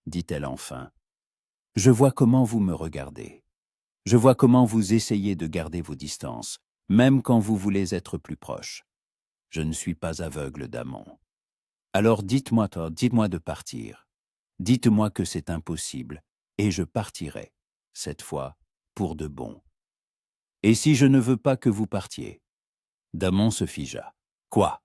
dit-elle enfin. « Je vois comment vous me regardez. Je vois comment vous essayez de garder vos distances, même quand vous voulez être plus proche. Je ne suis pas aveugle, Daman. Alors dites-moi de partir. Dites-moi que c'est impossible, et je partirai, cette fois, pour de bon. Et si je ne veux pas que vous partiez ?» Daman se figea. « Quoi ?»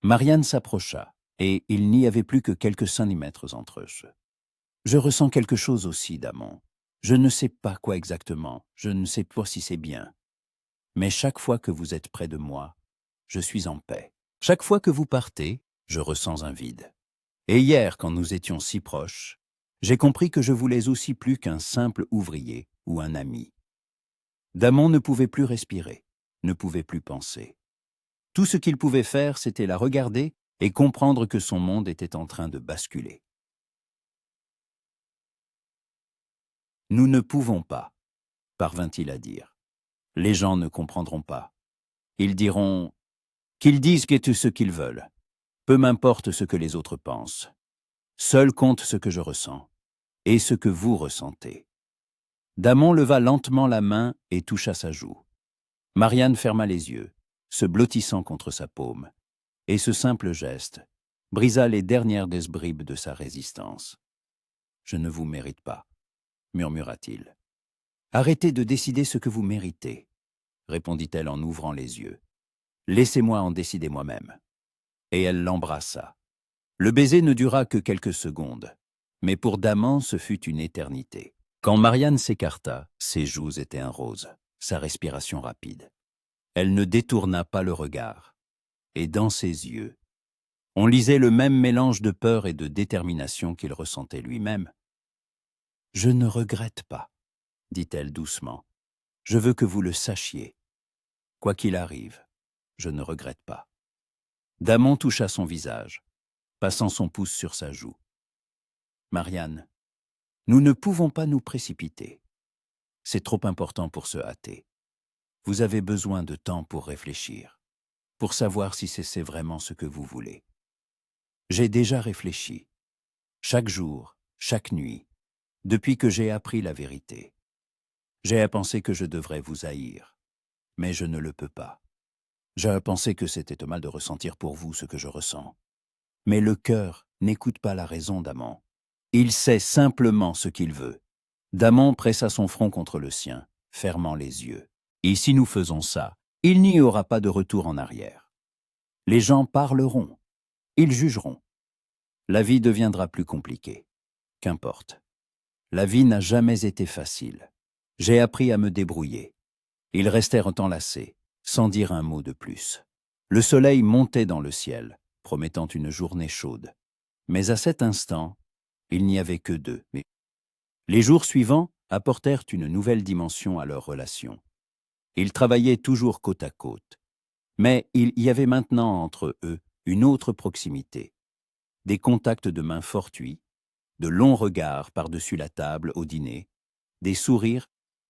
Marianne s'approcha, et il n'y avait plus que quelques centimètres entre eux. « Je ressens quelque chose aussi, Daman. Je ne sais pas quoi exactement, je ne sais pas si c'est bien. Mais chaque fois que vous êtes près de moi, je suis en paix. Chaque fois que vous partez, je ressens un vide. Et hier, quand nous étions si proches, j'ai compris que je voulais aussi plus qu'un simple ouvrier ou un ami. » Daman ne pouvait plus respirer, ne pouvait plus penser. Tout ce qu'il pouvait faire, c'était la regarder et comprendre que son monde était en train de basculer. « Nous ne pouvons pas, » parvint-il à dire. « Les gens ne comprendront pas. Ils diront qu'ils disent tout ce qu'ils veulent. Peu m'importe ce que les autres pensent. Seul compte ce que je ressens et ce que vous ressentez. » Daman leva lentement la main et toucha sa joue. Marianne ferma les yeux, se blottissant contre sa paume, et ce simple geste brisa les dernières bribes de sa résistance. « Je ne vous mérite pas, » murmura-t-il. « Arrêtez de décider ce que vous méritez, » répondit-elle en ouvrant les yeux. « Laissez-moi en décider moi-même. » Et elle l'embrassa. Le baiser ne dura que quelques secondes, mais pour Daman, ce fut une éternité. Quand Marianne s'écarta, ses joues étaient un rose, sa respiration rapide. Elle ne détourna pas le regard, et dans ses yeux, on lisait le même mélange de peur et de détermination qu'il ressentait lui-même. « Je ne regrette pas, » dit-elle doucement. « Je veux que vous le sachiez. Quoi qu'il arrive, je ne regrette pas. » Daman toucha son visage, passant son pouce sur sa joue. « Marianne, nous ne pouvons pas nous précipiter. C'est trop important pour se hâter. Vous avez besoin de temps pour réfléchir, pour savoir si c'est vraiment ce que vous voulez. J'ai déjà réfléchi, chaque jour, chaque nuit, depuis que j'ai appris la vérité. J'ai à penser que je devrais vous haïr, mais je ne le peux pas. J'ai à penser que c'était mal de ressentir pour vous ce que je ressens. Mais le cœur n'écoute pas la raison, Daman. Il sait simplement ce qu'il veut. » Daman pressa son front contre le sien, fermant les yeux. « Et si nous faisons ça, il n'y aura pas de retour en arrière. Les gens parleront, ils jugeront. La vie deviendra plus compliquée. Qu'importe. La vie n'a jamais été facile. J'ai appris à me débrouiller. » Ils restèrent enlacés, sans dire un mot de plus. Le soleil montait dans le ciel, promettant une journée chaude. Mais à cet instant, il n'y avait que deux. Les jours suivants apportèrent une nouvelle dimension à leur relation. Ils travaillaient toujours côte à côte. Mais il y avait maintenant entre eux une autre proximité. Des contacts de mains fortuits, de longs regards par-dessus la table au dîner, des sourires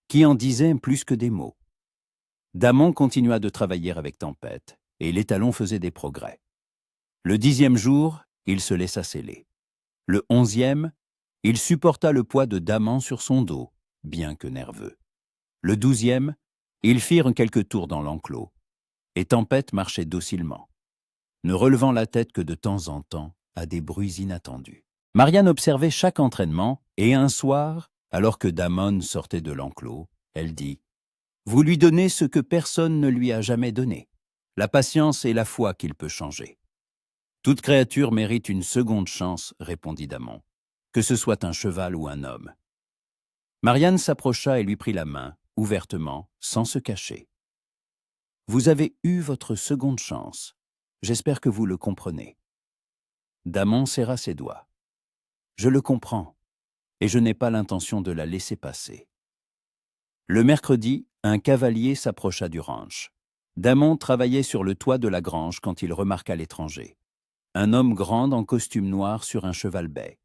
qui en disaient plus que des mots. Daman continua de travailler avec Tempête, et l'étalon faisait des progrès. Le 10e jour, il se laissa sceller. Le 11e, il supporta le poids de Daman sur son dos, bien que nerveux. Le 12e, ils firent quelques tours dans l'enclos, et Tempête marchait docilement, ne relevant la tête que de temps en temps à des bruits inattendus. Marianne observait chaque entraînement, et un soir, alors que Daman sortait de l'enclos, elle dit « Vous lui donnez ce que personne ne lui a jamais donné, la patience et la foi qu'il peut changer. » « Toute créature mérite une seconde chance, » répondit Daman, « que ce soit un cheval ou un homme. » Marianne s'approcha et lui prit la main, ouvertement, sans se cacher. « Vous avez eu votre seconde chance. J'espère que vous le comprenez. » Daman serra ses doigts. « Je le comprends, et je n'ai pas l'intention de la laisser passer. » Le mercredi, un cavalier s'approcha du ranch. Daman travaillait sur le toit de la grange quand il remarqua l'étranger. Un homme grand en costume noir sur un cheval bai.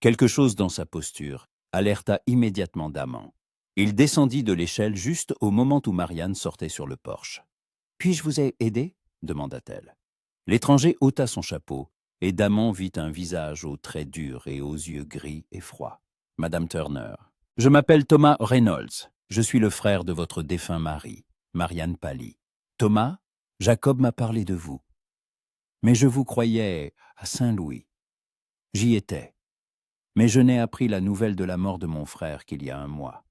Quelque chose dans sa posture alerta immédiatement Daman. Il descendit de l'échelle juste au moment où Marianne sortait sur le porche. « Puis-je vous aider » demanda-t-elle. L'étranger ôta son chapeau, et Daman vit un visage aux traits durs et aux yeux gris et froids. « Madame Turner, je m'appelle Thomas Reynolds. Je suis le frère de votre défunt mari. » Marianne pâlit. « Thomas, Jacob m'a parlé de vous. Mais je vous croyais à Saint-Louis. J'y étais. Mais je n'ai appris la nouvelle de la mort de mon frère qu'il y a un mois.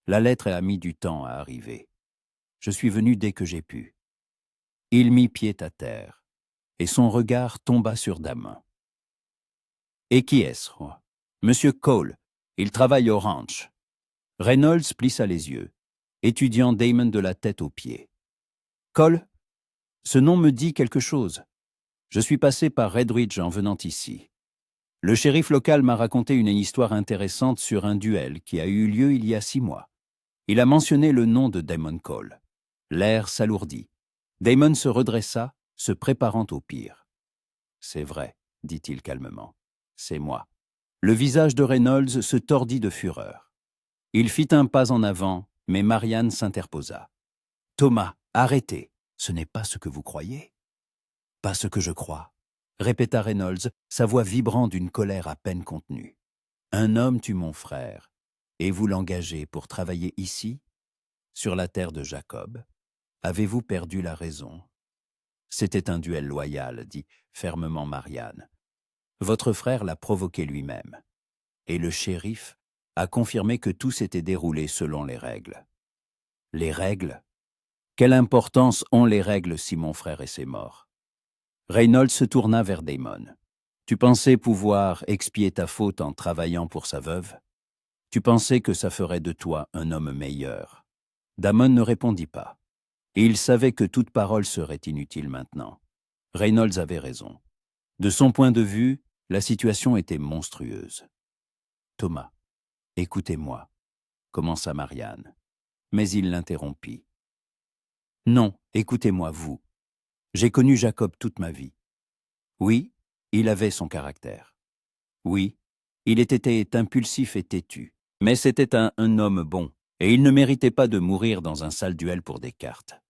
La lettre a mis du temps à arriver. Je suis venu dès que j'ai pu. » Il mit pied à terre, et son regard tomba sur Daman. « Et qui est-ce, roi ?»« Monsieur Cole. Il travaille au ranch. » Reynolds plissa les yeux, étudiant Damon de la tête aux pieds. « Cole, ce nom me dit quelque chose. Je suis passé par Redridge en venant ici. Le shérif local m'a raconté une histoire intéressante sur un duel qui a eu lieu il y a 6 mois. Il a mentionné le nom de Damon Cole. » L'air s'alourdit. Damon se redressa, se préparant au pire. « C'est vrai, » dit-il calmement. « C'est moi. » Le visage de Reynolds se tordit de fureur. Il fit un pas en avant, mais Marianne s'interposa. « Thomas, arrêtez. Ce n'est pas ce que vous croyez. »« Pas ce que je crois, » répéta Reynolds, sa voix vibrant d'une colère à peine contenue. « Un homme tue mon frère, et vous l'engagez pour travailler ici, sur la terre de Jacob. Avez-vous perdu la raison ?»« C'était un duel loyal, » dit fermement Marianne. « Votre frère l'a provoqué lui-même. Et le shérif a confirmé que tout s'était déroulé selon les règles. » « Les règles ? Quelle importance ont les règles si mon frère est mort ?» Reynolds se tourna vers Damon. « Tu pensais pouvoir expier ta faute en travaillant pour sa veuve ? Tu pensais que ça ferait de toi un homme meilleur ?» Damon ne répondit pas. Et il savait que toute parole serait inutile maintenant. Reynolds avait raison. De son point de vue, la situation était monstrueuse. « Thomas, écoutez-moi, » commença Marianne, mais il l'interrompit. « Non, écoutez-moi, vous. J'ai connu Jacob toute ma vie. Oui, il avait son caractère. Oui, il était impulsif et têtu, mais c'était un homme bon, et il ne méritait pas de mourir dans un sale duel pour des cartes.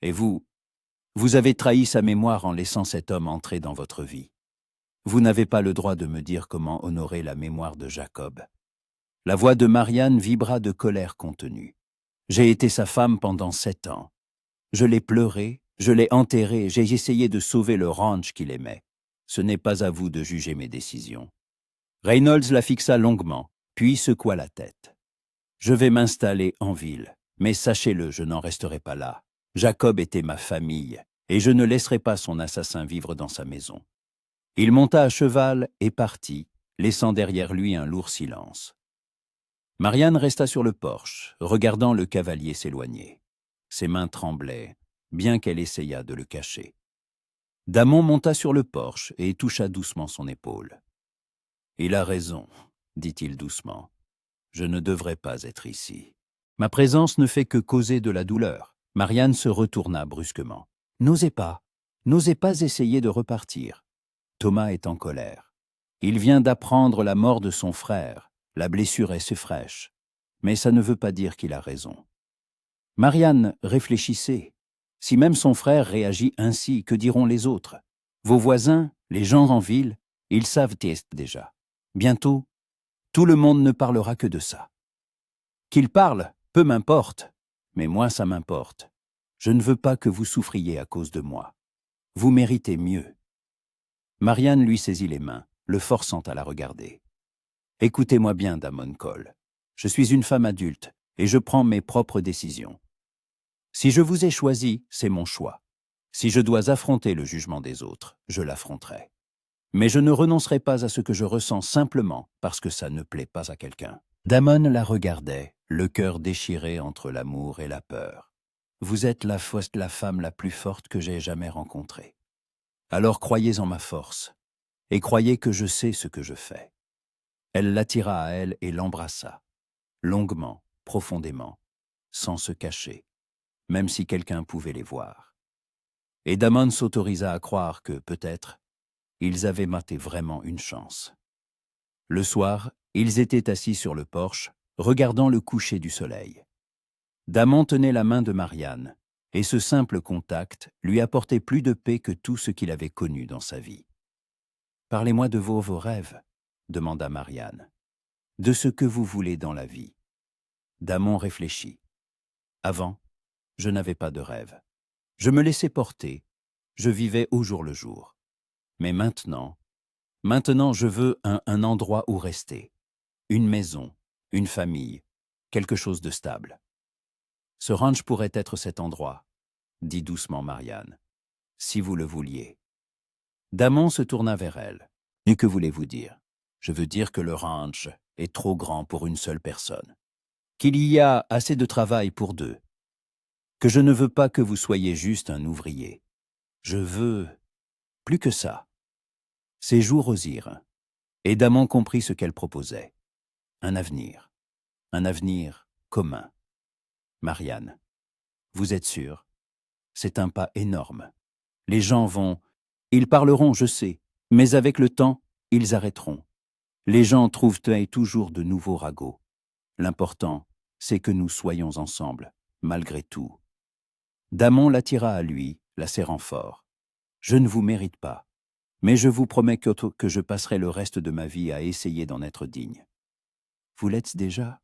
Et vous avez trahi sa mémoire en laissant cet homme entrer dans votre vie. Vous n'avez pas le droit de me dire comment honorer la mémoire de Jacob. » La voix de Marianne vibra de colère contenue. « J'ai été sa femme pendant 7 ans. Je l'ai pleuré, je l'ai enterré, j'ai essayé de sauver le ranch qu'il aimait. Ce n'est pas à vous de juger mes décisions. » Reynolds la fixa longuement, puis secoua la tête. « Je vais m'installer en ville, mais sachez-le, je n'en resterai pas là. Jacob était ma famille, et je ne laisserai pas son assassin vivre dans sa maison. » Il monta à cheval et partit, laissant derrière lui un lourd silence. Marianne resta sur le porche, regardant le cavalier s'éloigner. Ses mains tremblaient, bien qu'elle essayât de le cacher. Damon monta sur le porche et toucha doucement son épaule. « Il a raison, » dit-il doucement. « Je ne devrais pas être ici. Ma présence ne fait que causer de la douleur. » Marianne se retourna brusquement. « N'osez pas essayer de repartir. Thomas est en colère. Il vient d'apprendre la mort de son frère. La blessure est fraîche. Mais ça ne veut pas dire qu'il a raison. Marianne, réfléchissez. Si même son frère réagit ainsi, que diront les autres? Vos voisins, les gens en ville, ils savent déjà. Bientôt, tout le monde ne parlera que de ça. Qu'il parle, peu m'importe. Mais moi, ça m'importe. Je ne veux pas que vous souffriez à cause de moi. Vous méritez mieux. » Marianne lui saisit les mains, le forçant à la regarder. « Écoutez-moi bien, Damon Cole. Je suis une femme adulte et je prends mes propres décisions. Si je vous ai choisi, c'est mon choix. Si je dois affronter le jugement des autres, je l'affronterai. Mais je ne renoncerai pas à ce que je ressens simplement parce que ça ne plaît pas à quelqu'un. » Damon la regardait, le cœur déchiré entre l'amour et la peur. « Vous êtes la femme la plus forte que j'ai jamais rencontrée. Alors croyez en ma force, et croyez que je sais ce que je fais. » Elle l'attira à elle et l'embrassa, longuement, profondément, sans se cacher, même si quelqu'un pouvait les voir. Et Damon s'autorisa à croire que, peut-être, ils avaient maté vraiment une chance. Le soir, Ils étaient assis sur le porche, regardant le coucher du soleil. Damon tenait la main de Marianne, et ce simple contact lui apportait plus de paix que tout ce qu'il avait connu dans sa vie. « Parlez-moi de vos rêves, » demanda Marianne. « De ce que vous voulez dans la vie. » Damon réfléchit. « Avant, je n'avais pas de rêve. Je me laissais porter, je vivais au jour le jour. Mais maintenant, je veux un endroit où rester, une maison, une famille, quelque chose de stable. Ce ranch pourrait être cet endroit, dit doucement Marianne, si vous le vouliez. » Damon se tourna vers elle. « Et que voulez-vous dire ? Je veux dire que le ranch est trop grand pour une seule personne, qu'il y a assez de travail pour deux, que je ne veux pas que vous soyez juste un ouvrier. Je veux plus que ça. » Ses joues rosirent, et Damon comprit ce qu'elle proposait. Un avenir commun. « Marianne, vous êtes sûre ? C'est un pas énorme. Les gens ils parleront, je sais, mais avec le temps, ils arrêteront. Les gens trouvent toujours de nouveaux ragots. L'important, c'est que nous soyons ensemble, malgré tout. » Damon l'attira à lui, la serrant fort. « Je ne vous mérite pas, mais je vous promets que je passerai le reste de ma vie à essayer d'en être digne. »« Vous l'êtes déjà ?»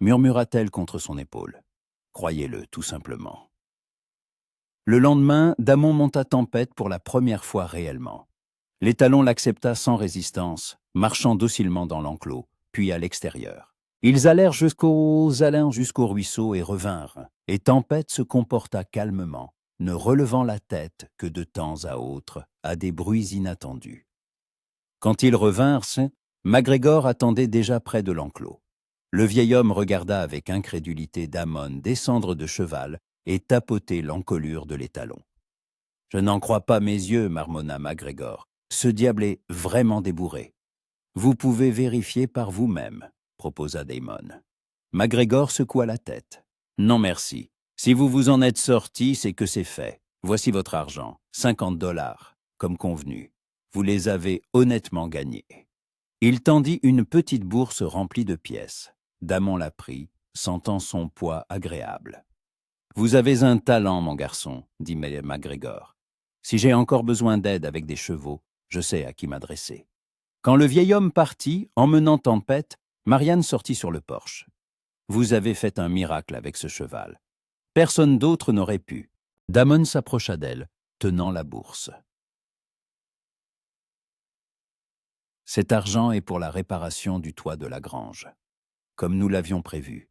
murmura-t-elle contre son épaule. « Croyez-le, tout simplement. » Le lendemain, Damon monta Tempête pour la première fois réellement. L'étalon l'accepta sans résistance, marchant docilement dans l'enclos, puis à l'extérieur. Ils allèrent jusqu'au ruisseau et revinrent, et Tempête se comporta calmement, ne relevant la tête que de temps à autre à des bruits inattendus. Quand ils revinrent, MacGregor attendait déjà près de l'enclos. Le vieil homme regarda avec incrédulité Damon descendre de cheval et tapoter l'encolure de l'étalon. « Je n'en crois pas mes yeux, » marmonna MacGregor. « Ce diable est vraiment débourré. »« Vous pouvez vérifier par vous-même, » proposa Damon. MacGregor secoua la tête. « Non merci. Si vous vous en êtes sorti, c'est que c'est fait. Voici votre argent, 50 $, comme convenu. Vous les avez honnêtement gagnés. » Il tendit une petite bourse remplie de pièces. Damon la prit, sentant son poids agréable. « Vous avez un talent, mon garçon, » dit MacGregor. « Si j'ai encore besoin d'aide avec des chevaux, je sais à qui m'adresser. » Quand le vieil homme partit, emmenant Tempête, Marianne sortit sur le porche. « Vous avez fait un miracle avec ce cheval. Personne d'autre n'aurait pu. » Damon s'approcha d'elle, tenant la bourse. « Cet argent est pour la réparation du toit de la grange, comme nous l'avions prévu. »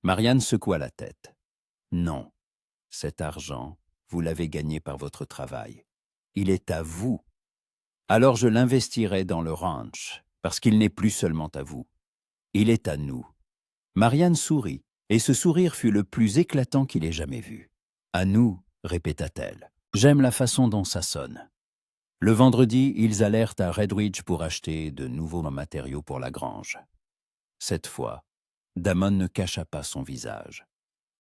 Marianne secoua la tête. « Non, cet argent, vous l'avez gagné par votre travail. Il est à vous. Alors je l'investirai dans le ranch, parce qu'il n'est plus seulement à vous. Il est à nous. » Marianne sourit, et ce sourire fut le plus éclatant qu'il ait jamais vu. « À nous, » répéta-t-elle. « J'aime la façon dont ça sonne. » Le vendredi, ils allèrent à Redridge pour acheter de nouveaux matériaux pour la grange. Cette fois, Damon ne cacha pas son visage.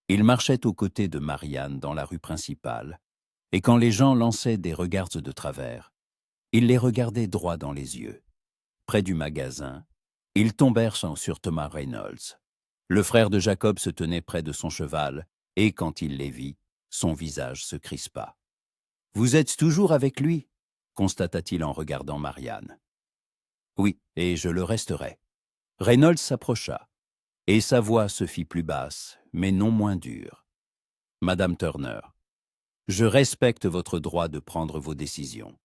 Il marchait aux côtés de Marianne dans la rue principale, et quand les gens lançaient des regards de travers, il les regardait droit dans les yeux. Près du magasin, ils tombèrent sur Thomas Reynolds. Le frère de Jacob se tenait près de son cheval, et quand il les vit, son visage se crispa. « Vous êtes toujours avec lui ?» constata-t-il en regardant Marianne. « Oui, et je le resterai. » Reynolds s'approcha, et sa voix se fit plus basse, mais non moins dure. « Madame Turner, je respecte votre droit de prendre vos décisions,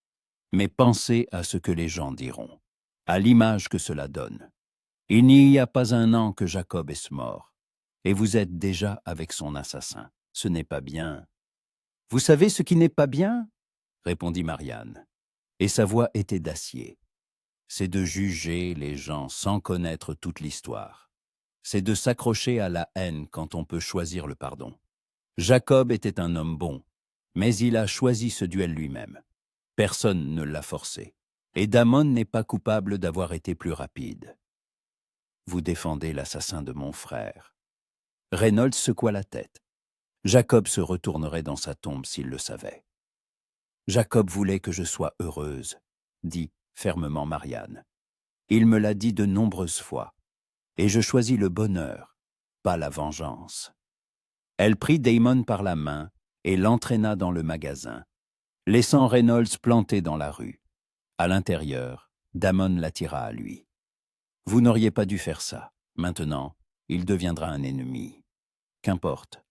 mais pensez à ce que les gens diront, à l'image que cela donne. Il n'y a pas un an que Jacob est mort, et vous êtes déjà avec son assassin. Ce n'est pas bien. »« Vous savez ce qui n'est pas bien ?» répondit Marianne, et sa voix était d'acier. « C'est de juger les gens sans connaître toute l'histoire. C'est de s'accrocher à la haine quand on peut choisir le pardon. Jacob était un homme bon, mais il a choisi ce duel lui-même. Personne ne l'a forcé. Et Damon n'est pas coupable d'avoir été plus rapide. Vous défendez l'assassin de mon frère. » Reynolds secoua la tête. Jacob se retournerait dans sa tombe s'il le savait. « Jacob voulait que je sois heureuse, » dit fermement Marianne. Il me l'a dit de nombreuses fois. Et je choisis le bonheur, pas la vengeance. » Elle prit Damon par la main et l'entraîna dans le magasin, laissant Reynolds planté dans la rue. À l'intérieur, Damon l'attira à lui. « Vous n'auriez pas dû faire ça. Maintenant, il deviendra un ennemi. Qu'importe.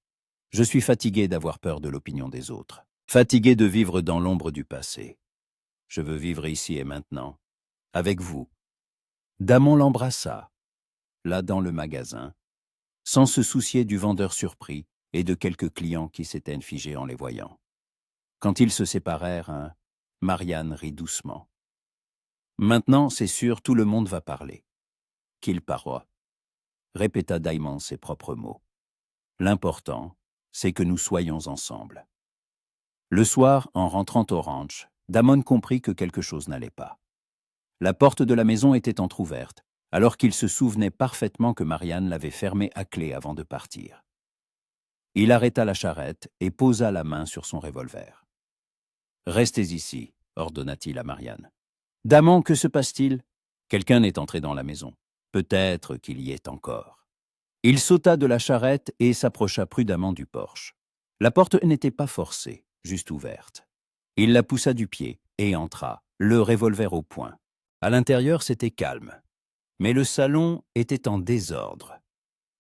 Je suis fatigué d'avoir peur de l'opinion des autres, fatigué de vivre dans l'ombre du passé. Je veux vivre ici et maintenant, avec vous. » Damon l'embrassa, là dans le magasin, sans se soucier du vendeur surpris et de quelques clients qui s'étaient figés en les voyant. Quand ils se séparèrent, Marianne rit doucement. « Maintenant, c'est sûr, tout le monde va parler. »« Qu'il paroie », répéta Damon ses propres mots. « L'important, c'est que nous soyons ensemble. » Le soir, en rentrant au ranch, Damon comprit que quelque chose n'allait pas. La porte de la maison était entr'ouverte, alors qu'il se souvenait parfaitement que Marianne l'avait fermée à clé avant de partir. Il arrêta la charrette et posa la main sur son revolver. « Restez ici, » ordonna-t-il à Marianne. « Damon, que se passe-t-il ? Quelqu'un est entré dans la maison. Peut-être qu'il y est encore. » Il sauta de la charrette et s'approcha prudemment du porche. La porte n'était pas forcée, juste ouverte. Il la poussa du pied et entra, le revolver au poing. À l'intérieur, c'était calme. Mais le salon était en désordre.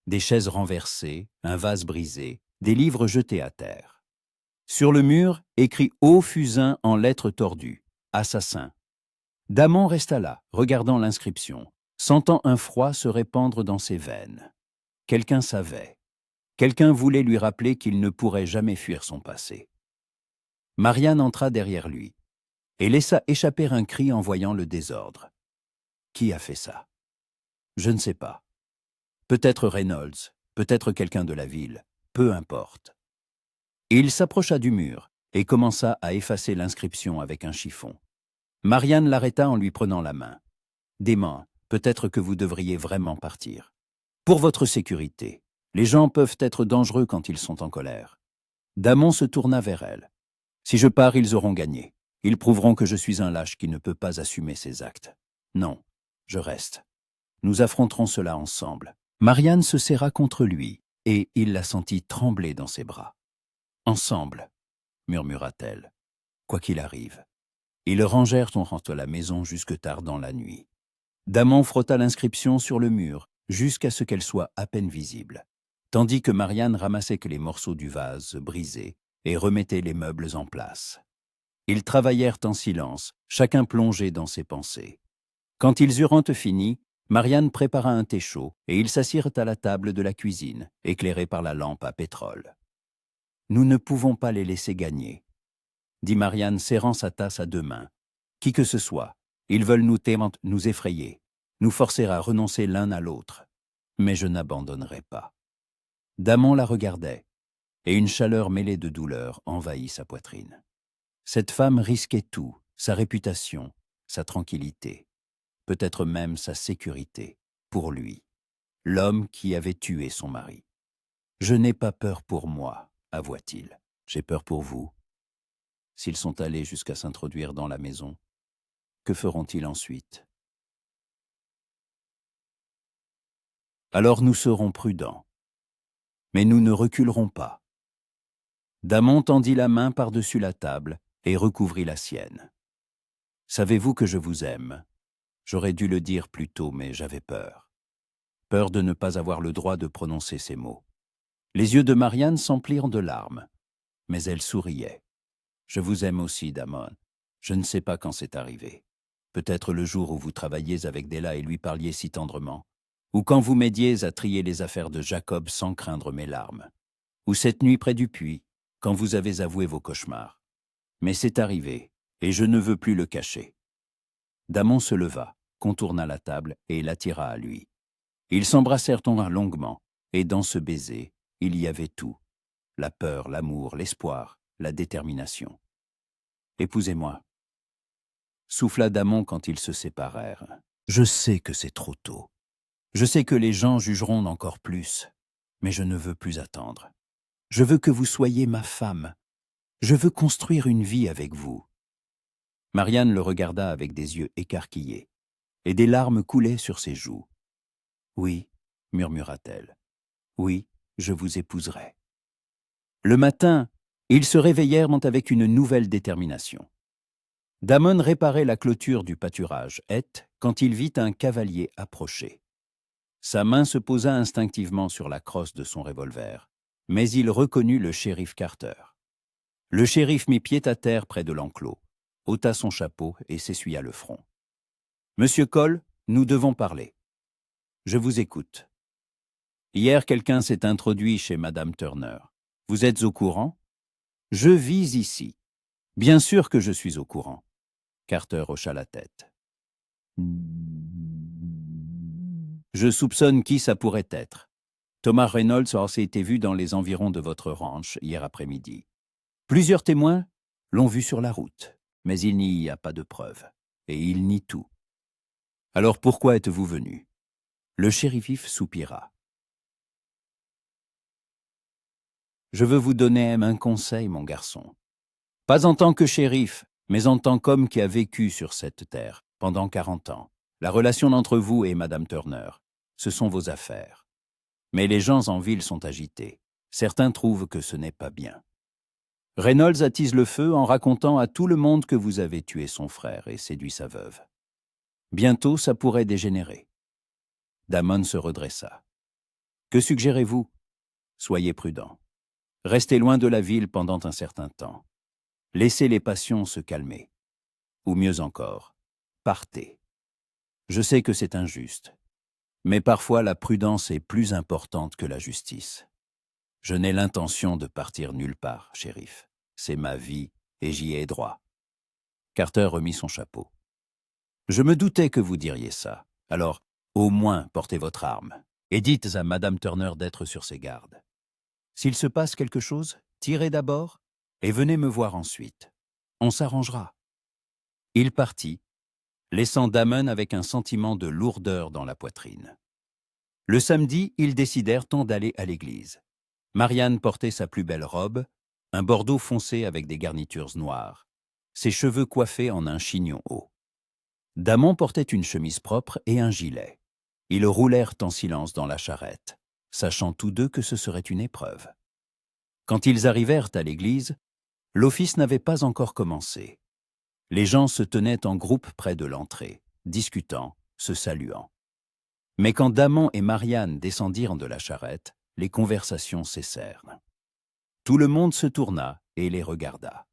Des chaises renversées, un vase brisé, des livres jetés à terre. Sur le mur, écrit haut fusain en lettres tordues, « Assassin ». Damon resta là, regardant l'inscription, sentant un froid se répandre dans ses veines. Quelqu'un savait. Quelqu'un voulait lui rappeler qu'il ne pourrait jamais fuir son passé. Marianne entra derrière lui et laissa échapper un cri en voyant le désordre. Qui a fait ça? Je ne sais pas. Peut-être Reynolds, peut-être quelqu'un de la ville, peu importe. Il s'approcha du mur et commença à effacer l'inscription avec un chiffon. Marianne l'arrêta en lui prenant la main. « Damon, peut-être que vous devriez vraiment partir. Pour votre sécurité, les gens peuvent être dangereux quand ils sont en colère. » Damon se tourna vers elle. « Si je pars, ils auront gagné. Ils prouveront que je suis un lâche qui ne peut pas assumer ses actes. Non, je reste. Nous affronterons cela ensemble. » Marianne se serra contre lui et il la sentit trembler dans ses bras. « Ensemble, » murmura-t-elle, « quoi qu'il arrive. » Ils rangèrent en rentrant à la maison jusque tard dans la nuit. Damon frotta l'inscription sur le mur jusqu'à ce qu'elle soit à peine visible, tandis que Marianne ramassait que les morceaux du vase brisés et remettait les meubles en place. Ils travaillèrent en silence, chacun plongé dans ses pensées. Quand ils eurent fini, Marianne prépara un thé chaud et ils s'assirent à la table de la cuisine, éclairée par la lampe à pétrole. « Nous ne pouvons pas les laisser gagner, » dit Marianne serrant sa tasse à deux mains. « Qui que ce soit, ils veulent nous effrayer, nous forcer à renoncer l'un à l'autre. Mais je n'abandonnerai pas. » Damon la regardait, et une chaleur mêlée de douleur envahit sa poitrine. Cette femme risquait tout, sa réputation, sa tranquillité, peut-être même sa sécurité, pour lui, l'homme qui avait tué son mari. « Je n'ai pas peur pour moi, » avoua-t-il. « J'ai peur pour vous. S'ils sont allés jusqu'à s'introduire dans la maison, que feront-ils ensuite? Alors nous serons prudents. Mais nous ne reculerons pas. » Damon tendit la main par-dessus la table et recouvrit la sienne. « Savez-vous que je vous aime? J'aurais dû le dire plus tôt, mais j'avais peur. Peur de ne pas avoir le droit de prononcer ces mots. » Les yeux de Marianne s'emplirent de larmes, mais elle souriait. « Je vous aime aussi, Damon. Je ne sais pas quand c'est arrivé. Peut-être le jour où vous travailliez avec Della et lui parliez si tendrement, ou quand vous m'aidiez à trier les affaires de Jacob sans craindre mes larmes, ou cette nuit près du puits, quand vous avez avoué vos cauchemars. Mais c'est arrivé, et je ne veux plus le cacher. » Damon se leva, contourna la table et l'attira à lui. Ils s'embrassèrent longuement, et dans ce baiser, il y avait tout. La peur, l'amour, l'espoir, la détermination. « Épousez-moi. » Souffla Damon quand ils se séparèrent. « Je sais que c'est trop tôt. Je sais que les gens jugeront encore plus, mais je ne veux plus attendre. Je veux que vous soyez ma femme. Je veux construire une vie avec vous. » Marianne le regarda avec des yeux écarquillés. et des larmes coulaient sur ses joues. « Oui, murmura-t-elle, oui, je vous épouserai. » Le matin, ils se réveillèrent avec une nouvelle détermination. Damon réparait la clôture du pâturage, quand il vit un cavalier approcher. Sa main se posa instinctivement sur la crosse de son revolver, mais il reconnut le shérif Carter. Le shérif mit pied à terre près de l'enclos, ôta son chapeau et s'essuya le front. « Monsieur Cole, nous devons parler. »« Je vous écoute. »« Hier, quelqu'un s'est introduit chez Madame Turner. Vous êtes au courant ? » ?»« Je vis ici. »« Bien sûr que je suis au courant. » Carter hocha la tête. « Je soupçonne qui ça pourrait être. Thomas Reynolds a été vu dans les environs de votre ranch hier après-midi. Plusieurs témoins l'ont vu sur la route, mais il n'y a pas de preuves, et il nie tout. Alors pourquoi êtes-vous venu ? » Le shérif soupira. « Je veux vous donner un conseil, mon garçon. Pas en tant que shérif, mais en tant qu'homme qui a vécu sur cette terre pendant 40 ans. La relation entre vous et Madame Turner, ce sont vos affaires. Mais les gens en ville sont agités. Certains trouvent que ce n'est pas bien. Reynolds attise le feu en racontant à tout le monde que vous avez tué son frère et séduit sa veuve. Bientôt, ça pourrait dégénérer. » Damon se redressa. « Que suggérez-vous ? Soyez prudent. Restez loin de la ville pendant un certain temps. Laissez les passions se calmer. Ou mieux encore, partez. Je sais que c'est injuste, mais parfois la prudence est plus importante que la justice. Je n'ai l'intention de partir nulle part, shérif. C'est ma vie et j'y ai droit. » Carter remit son chapeau. « Je me doutais que vous diriez ça. Alors, au moins, portez votre arme et dites à Madame Turner d'être sur ses gardes. S'il se passe quelque chose, tirez d'abord et venez me voir ensuite. On s'arrangera. » Il partit, laissant Damon avec un sentiment de lourdeur dans la poitrine. Le samedi, ils décidèrent d'aller à l'église. Marianne portait sa plus belle robe, un bordeaux foncé avec des garnitures noires, ses cheveux coiffés en un chignon haut. Damon portait une chemise propre et un gilet. Ils roulèrent en silence dans la charrette, sachant tous deux que ce serait une épreuve. Quand ils arrivèrent à l'église, l'office n'avait pas encore commencé. Les gens se tenaient en groupe près de l'entrée, discutant, se saluant. Mais quand Damon et Marianne descendirent de la charrette, les conversations cessèrent. Tout le monde se tourna et les regarda.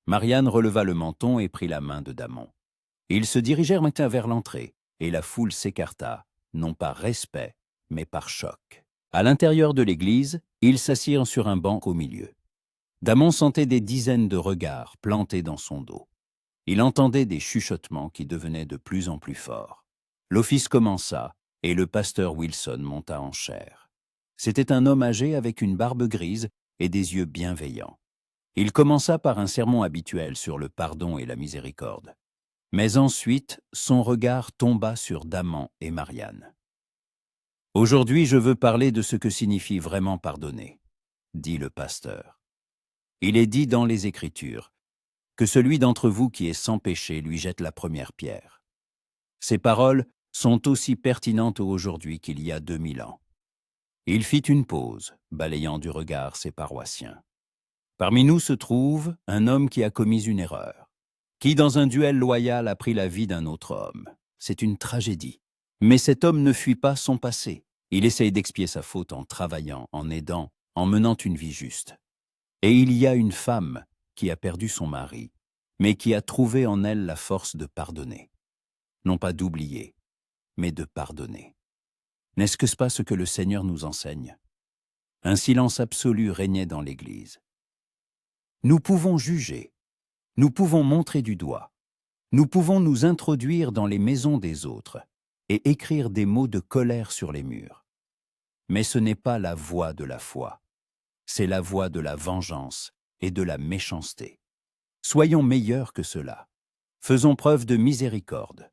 Marianne releva le menton et prit la main de Damon. Ils se dirigèrent maintenant vers l'entrée, et la foule s'écarta, non par respect, mais par choc. À l'intérieur de l'église, ils s'assirent sur un banc au milieu. Damon sentait des dizaines de regards plantés dans son dos. Il entendait des chuchotements qui devenaient de plus en plus forts. L'office commença, et le pasteur Wilson monta en chaire. C'était un homme âgé avec une barbe grise et des yeux bienveillants. Il commença par un sermon habituel sur le pardon et la miséricorde. Mais ensuite, son regard tomba sur Damon et Marianne. « Aujourd'hui, je veux parler de ce que signifie vraiment pardonner, » dit le pasteur. « Il est dit dans les Écritures que celui d'entre vous qui est sans péché lui jette la première pierre. » Ces paroles sont aussi pertinentes aujourd'hui qu'il y a 2000 ans. Il fit une pause, balayant du regard ses paroissiens. Parmi nous se trouve un homme qui a commis une erreur, qui dans un duel loyal a pris la vie d'un autre homme. C'est une tragédie. Mais cet homme ne fuit pas son passé. Il essaye d'expier sa faute en travaillant, en aidant, en menant une vie juste. Et il y a une femme qui a perdu son mari, mais qui a trouvé en elle la force de pardonner. Non pas d'oublier, mais de pardonner. N'est-ce que pas ce que le Seigneur nous enseigne ? Un silence absolu régnait dans l'Église. Nous pouvons juger, nous pouvons montrer du doigt, nous pouvons nous introduire dans les maisons des autres et écrire des mots de colère sur les murs. Mais ce n'est pas la voie de la foi, c'est la voie de la vengeance et de la méchanceté. Soyons meilleurs que cela. Faisons preuve de miséricorde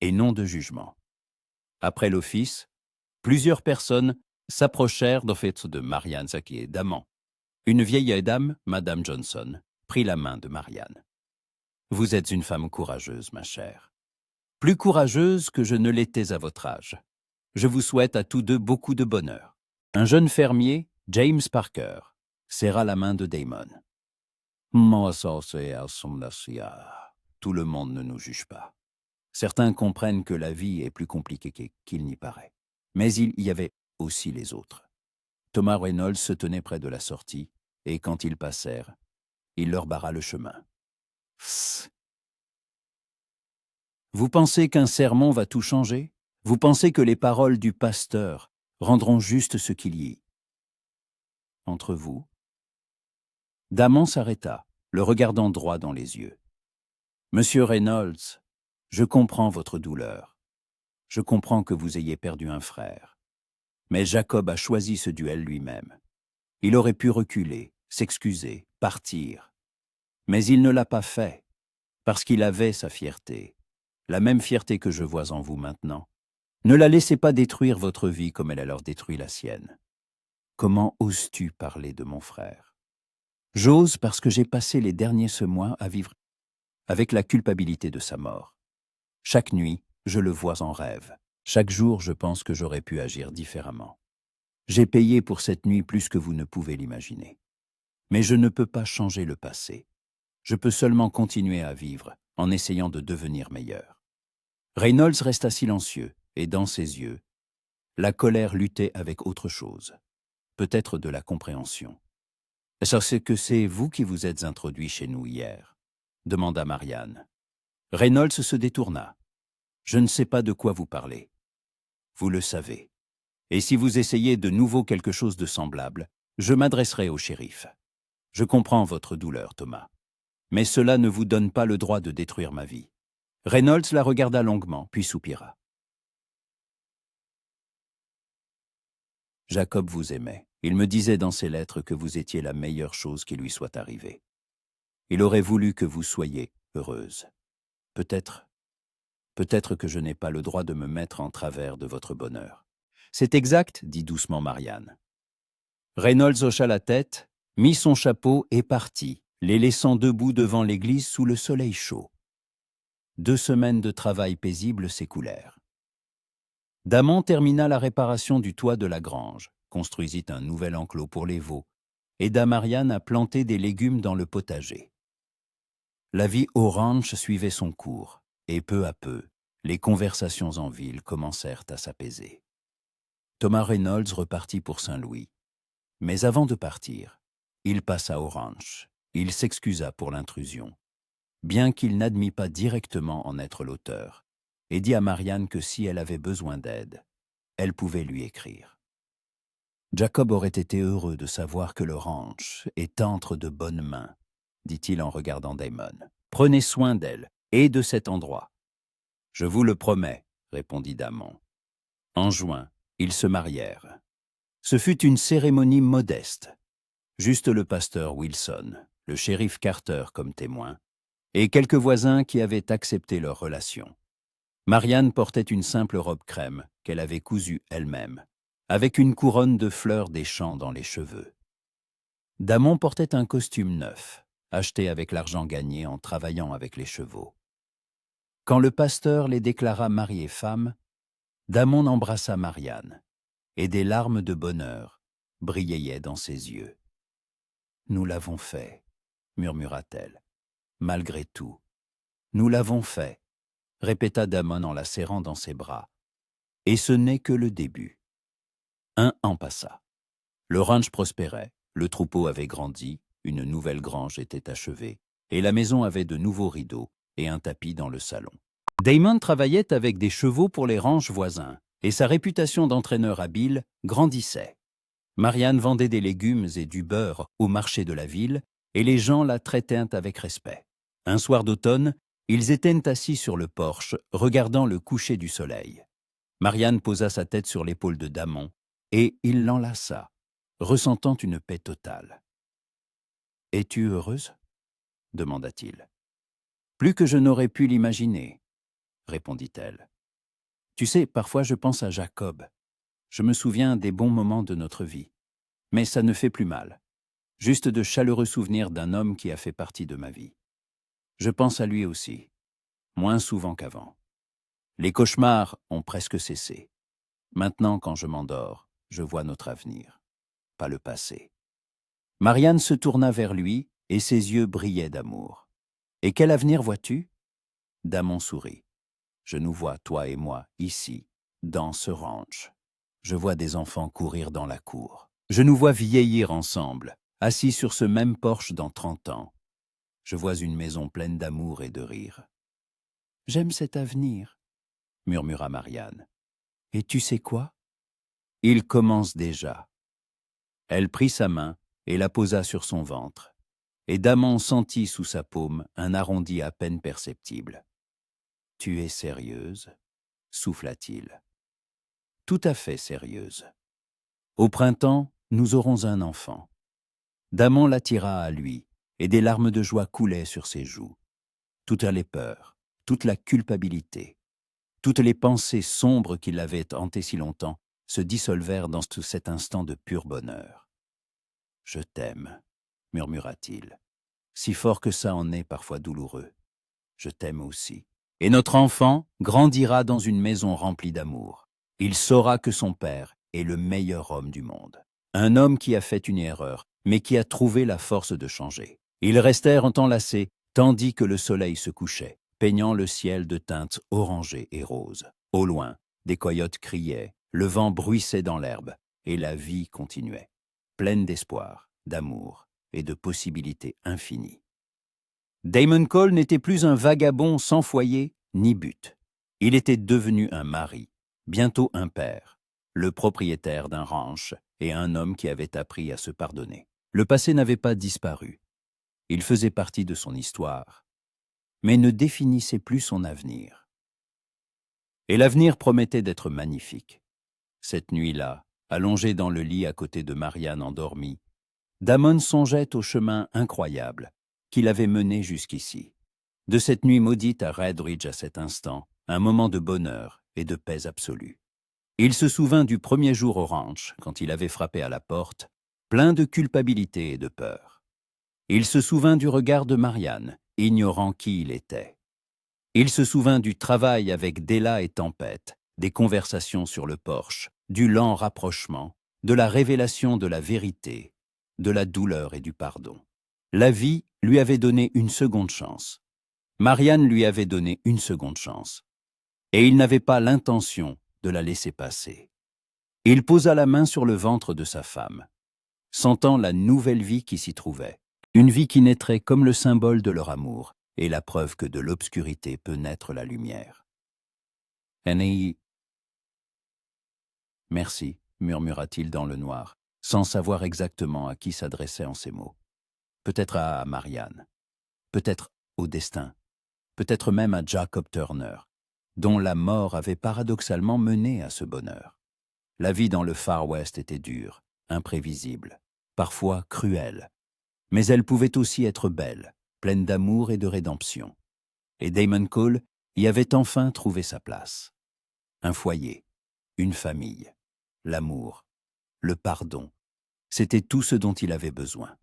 et non de jugement. Après l'office, plusieurs personnes s'approchèrent de Marianne et Damon. Une vieille dame, Madame Johnson, prit la main de Marianne. « Vous êtes une femme courageuse, ma chère. plus courageuse que je ne l'étais à votre âge. Je vous souhaite à tous deux beaucoup de bonheur. » Un jeune fermier, James Parker, serra la main de Damon. « Tout le monde ne nous juge pas. Certains comprennent que la vie est plus compliquée qu'il n'y paraît. Mais il y avait aussi les autres. » Thomas Reynolds se tenait près de la sortie, et quand ils passèrent, il leur barra le chemin. Psst. Vous pensez qu'un sermon va tout changer? Vous pensez que les paroles du pasteur rendront juste ce qu'il y est entre vous? Damon s'arrêta, le regardant droit dans les yeux. « Monsieur Reynolds, je comprends votre douleur. Je comprends que vous ayez perdu un frère. Mais Jacob a choisi ce duel lui-même. Il aurait pu reculer, s'excuser, partir. Mais il ne l'a pas fait, parce qu'il avait sa fierté, la même fierté que je vois en vous maintenant. Ne la laissez pas détruire votre vie comme elle a leur détruit la sienne. Comment oses-tu parler de mon frère? J'ose parce que j'ai passé les derniers ce mois à vivre avec la culpabilité de sa mort. Chaque nuit, je le vois en rêve. Chaque jour, je pense que j'aurais pu agir différemment. J'ai payé pour cette nuit plus que vous ne pouvez l'imaginer. Mais je ne peux pas changer le passé. Je peux seulement continuer à vivre en essayant de devenir meilleur. » Reynolds resta silencieux, et dans ses yeux, la colère luttait avec autre chose, peut-être de la compréhension. « Est-ce que c'est vous qui vous êtes introduit chez nous hier ?» demanda Marianne. Reynolds se détourna. « Je ne sais pas de quoi vous parlez. Vous le savez. Et si vous essayez de nouveau quelque chose de semblable, je m'adresserai au shérif. Je comprends votre douleur, Thomas. Mais cela ne vous donne pas le droit de détruire ma vie. » Reynolds la regarda longuement, puis soupira. « Jacob vous aimait. Il me disait dans ses lettres que vous étiez la meilleure chose qui lui soit arrivée. Il aurait voulu que vous soyez heureuse. Peut-être que je n'ai pas le droit de me mettre en travers de votre bonheur. »« C'est exact, » dit doucement Marianne. Reynolds hocha la tête, mit son chapeau et partit, les laissant debout devant l'église sous le soleil chaud. 2 semaines de travail paisible s'écoulèrent. Damon termina la réparation du toit de la grange, construisit un nouvel enclos pour les veaux, aida Marianne à planter des légumes dans le potager. La vie au ranch suivait son cours, et peu à peu, les conversations en ville commencèrent à s'apaiser. Thomas Reynolds repartit pour Saint-Louis. Mais avant de partir, il passa au ranch. Il s'excusa pour l'intrusion, bien qu'il n'admît pas directement en être l'auteur, et dit à Marianne que si elle avait besoin d'aide, elle pouvait lui écrire. Jacob aurait été heureux de savoir que le ranch est entre de bonnes mains, dit-il en regardant Damon. Prenez soin d'elle et de cet endroit. Je vous le promets, répondit Damon. En juin, ils se marièrent. Ce fut une cérémonie modeste. Juste le pasteur Wilson, le shérif Carter comme témoin, et quelques voisins qui avaient accepté leur relation. Marianne portait une simple robe crème qu'elle avait cousue elle-même, avec une couronne de fleurs des champs dans les cheveux. Damon portait un costume neuf, acheté avec l'argent gagné en travaillant avec les chevaux. Quand le pasteur les déclara mari et femme, Damon embrassa Marianne, et des larmes de bonheur brillaient dans ses yeux. « Nous l'avons fait, » murmura-t-elle. « Malgré tout, nous l'avons fait, » répéta Damon en la serrant dans ses bras. Et ce n'est que le début. 1 an passa. Le ranch prospérait, le troupeau avait grandi, une nouvelle grange était achevée, et la maison avait de nouveaux rideaux et un tapis dans le salon. Damon travaillait avec des chevaux pour les ranchs voisins, et sa réputation d'entraîneur habile grandissait. Marianne vendait des légumes et du beurre au marché de la ville, et les gens la traitaient avec respect. Un soir d'automne, ils étaient assis sur le porche, regardant le coucher du soleil. Marianne posa sa tête sur l'épaule de Damon, et il l'enlaça, ressentant une paix totale. « Es-tu heureuse ?» demanda-t-il. « Plus que je n'aurais pu l'imaginer, » répondit-elle. « Tu sais, parfois je pense à Jacob. Je me souviens des bons moments de notre vie. Mais ça ne fait plus mal. Juste de chaleureux souvenirs d'un homme qui a fait partie de ma vie. Je pense à lui aussi, moins souvent qu'avant. Les cauchemars ont presque cessé. Maintenant, quand je m'endors, je vois notre avenir, pas le passé. Marianne se tourna vers lui et ses yeux brillaient d'amour. « Et quel avenir vois-tu » Damon sourit. « Je nous vois, toi et moi, ici, dans ce ranch. Je vois des enfants courir dans la cour. Je nous vois vieillir ensemble, assis sur ce même porche dans 30 ans. Je vois une maison pleine d'amour et de rire. »« J'aime cet avenir, » murmura Marianne. « Et tu sais quoi ? Il commence déjà. » Elle prit sa main et la posa sur son ventre, et Damon sentit sous sa paume un arrondi à peine perceptible. « Tu es sérieuse » souffla-t-il. « Tout à fait sérieuse. Au printemps, nous aurons un enfant. » Damon l'attira à lui, et des larmes de joie coulaient sur ses joues. Toutes les peurs, toute la culpabilité, toutes les pensées sombres qui l'avaient hanté si longtemps se dissolvèrent dans cet instant de pur bonheur. « Je t'aime, » murmura-t-il. « Si fort que ça en est parfois douloureux. Je t'aime aussi. Et notre enfant grandira dans une maison remplie d'amour. Il saura que son père est le meilleur homme du monde. Un homme qui a fait une erreur, mais qui a trouvé la force de changer. » Ils restèrent enlacés, tandis que le soleil se couchait, peignant le ciel de teintes orangées et roses. Au loin, des coyotes criaient, le vent bruissait dans l'herbe, et la vie continuait, pleine d'espoir, d'amour et de possibilités infinies. Damon Cole n'était plus un vagabond sans foyer ni but. Il était devenu un mari, bientôt un père, le propriétaire d'un ranch et un homme qui avait appris à se pardonner. Le passé n'avait pas disparu. Il faisait partie de son histoire, mais ne définissait plus son avenir. Et l'avenir promettait d'être magnifique. Cette nuit-là, allongé dans le lit à côté de Marianne endormie, Damon songeait au chemin incroyable qui l'avait mené jusqu'ici. De cette nuit maudite à Red Ridge à cet instant, un moment de bonheur et de paix absolue. Il se souvint du premier jour au ranch, quand il avait frappé à la porte, plein de culpabilité et de peur. Il se souvint du regard de Marianne, ignorant qui il était. Il se souvint du travail avec Della et Tempête, des conversations sur le porche, du lent rapprochement, de la révélation de la vérité, de la douleur et du pardon. La vie lui avait donné une seconde chance. Marianne lui avait donné une seconde chance. Et il n'avait pas l'intention de la laisser passer. Il posa la main sur le ventre de sa femme, sentant la nouvelle vie qui s'y trouvait. Une vie qui naîtrait comme le symbole de leur amour et la preuve que de l'obscurité peut naître la lumière. « Annie... » « Merci » murmura-t-il dans le noir, sans savoir exactement à qui s'adressait en ces mots. Peut-être à Marianne, peut-être au destin, peut-être même à Jacob Turner, dont la mort avait paradoxalement mené à ce bonheur. La vie dans le Far West était dure, imprévisible, parfois cruelle, mais elle pouvait aussi être belle, pleine d'amour et de rédemption. Et Damon Cole y avait enfin trouvé sa place. Un foyer, une famille, l'amour, le pardon, c'était tout ce dont il avait besoin.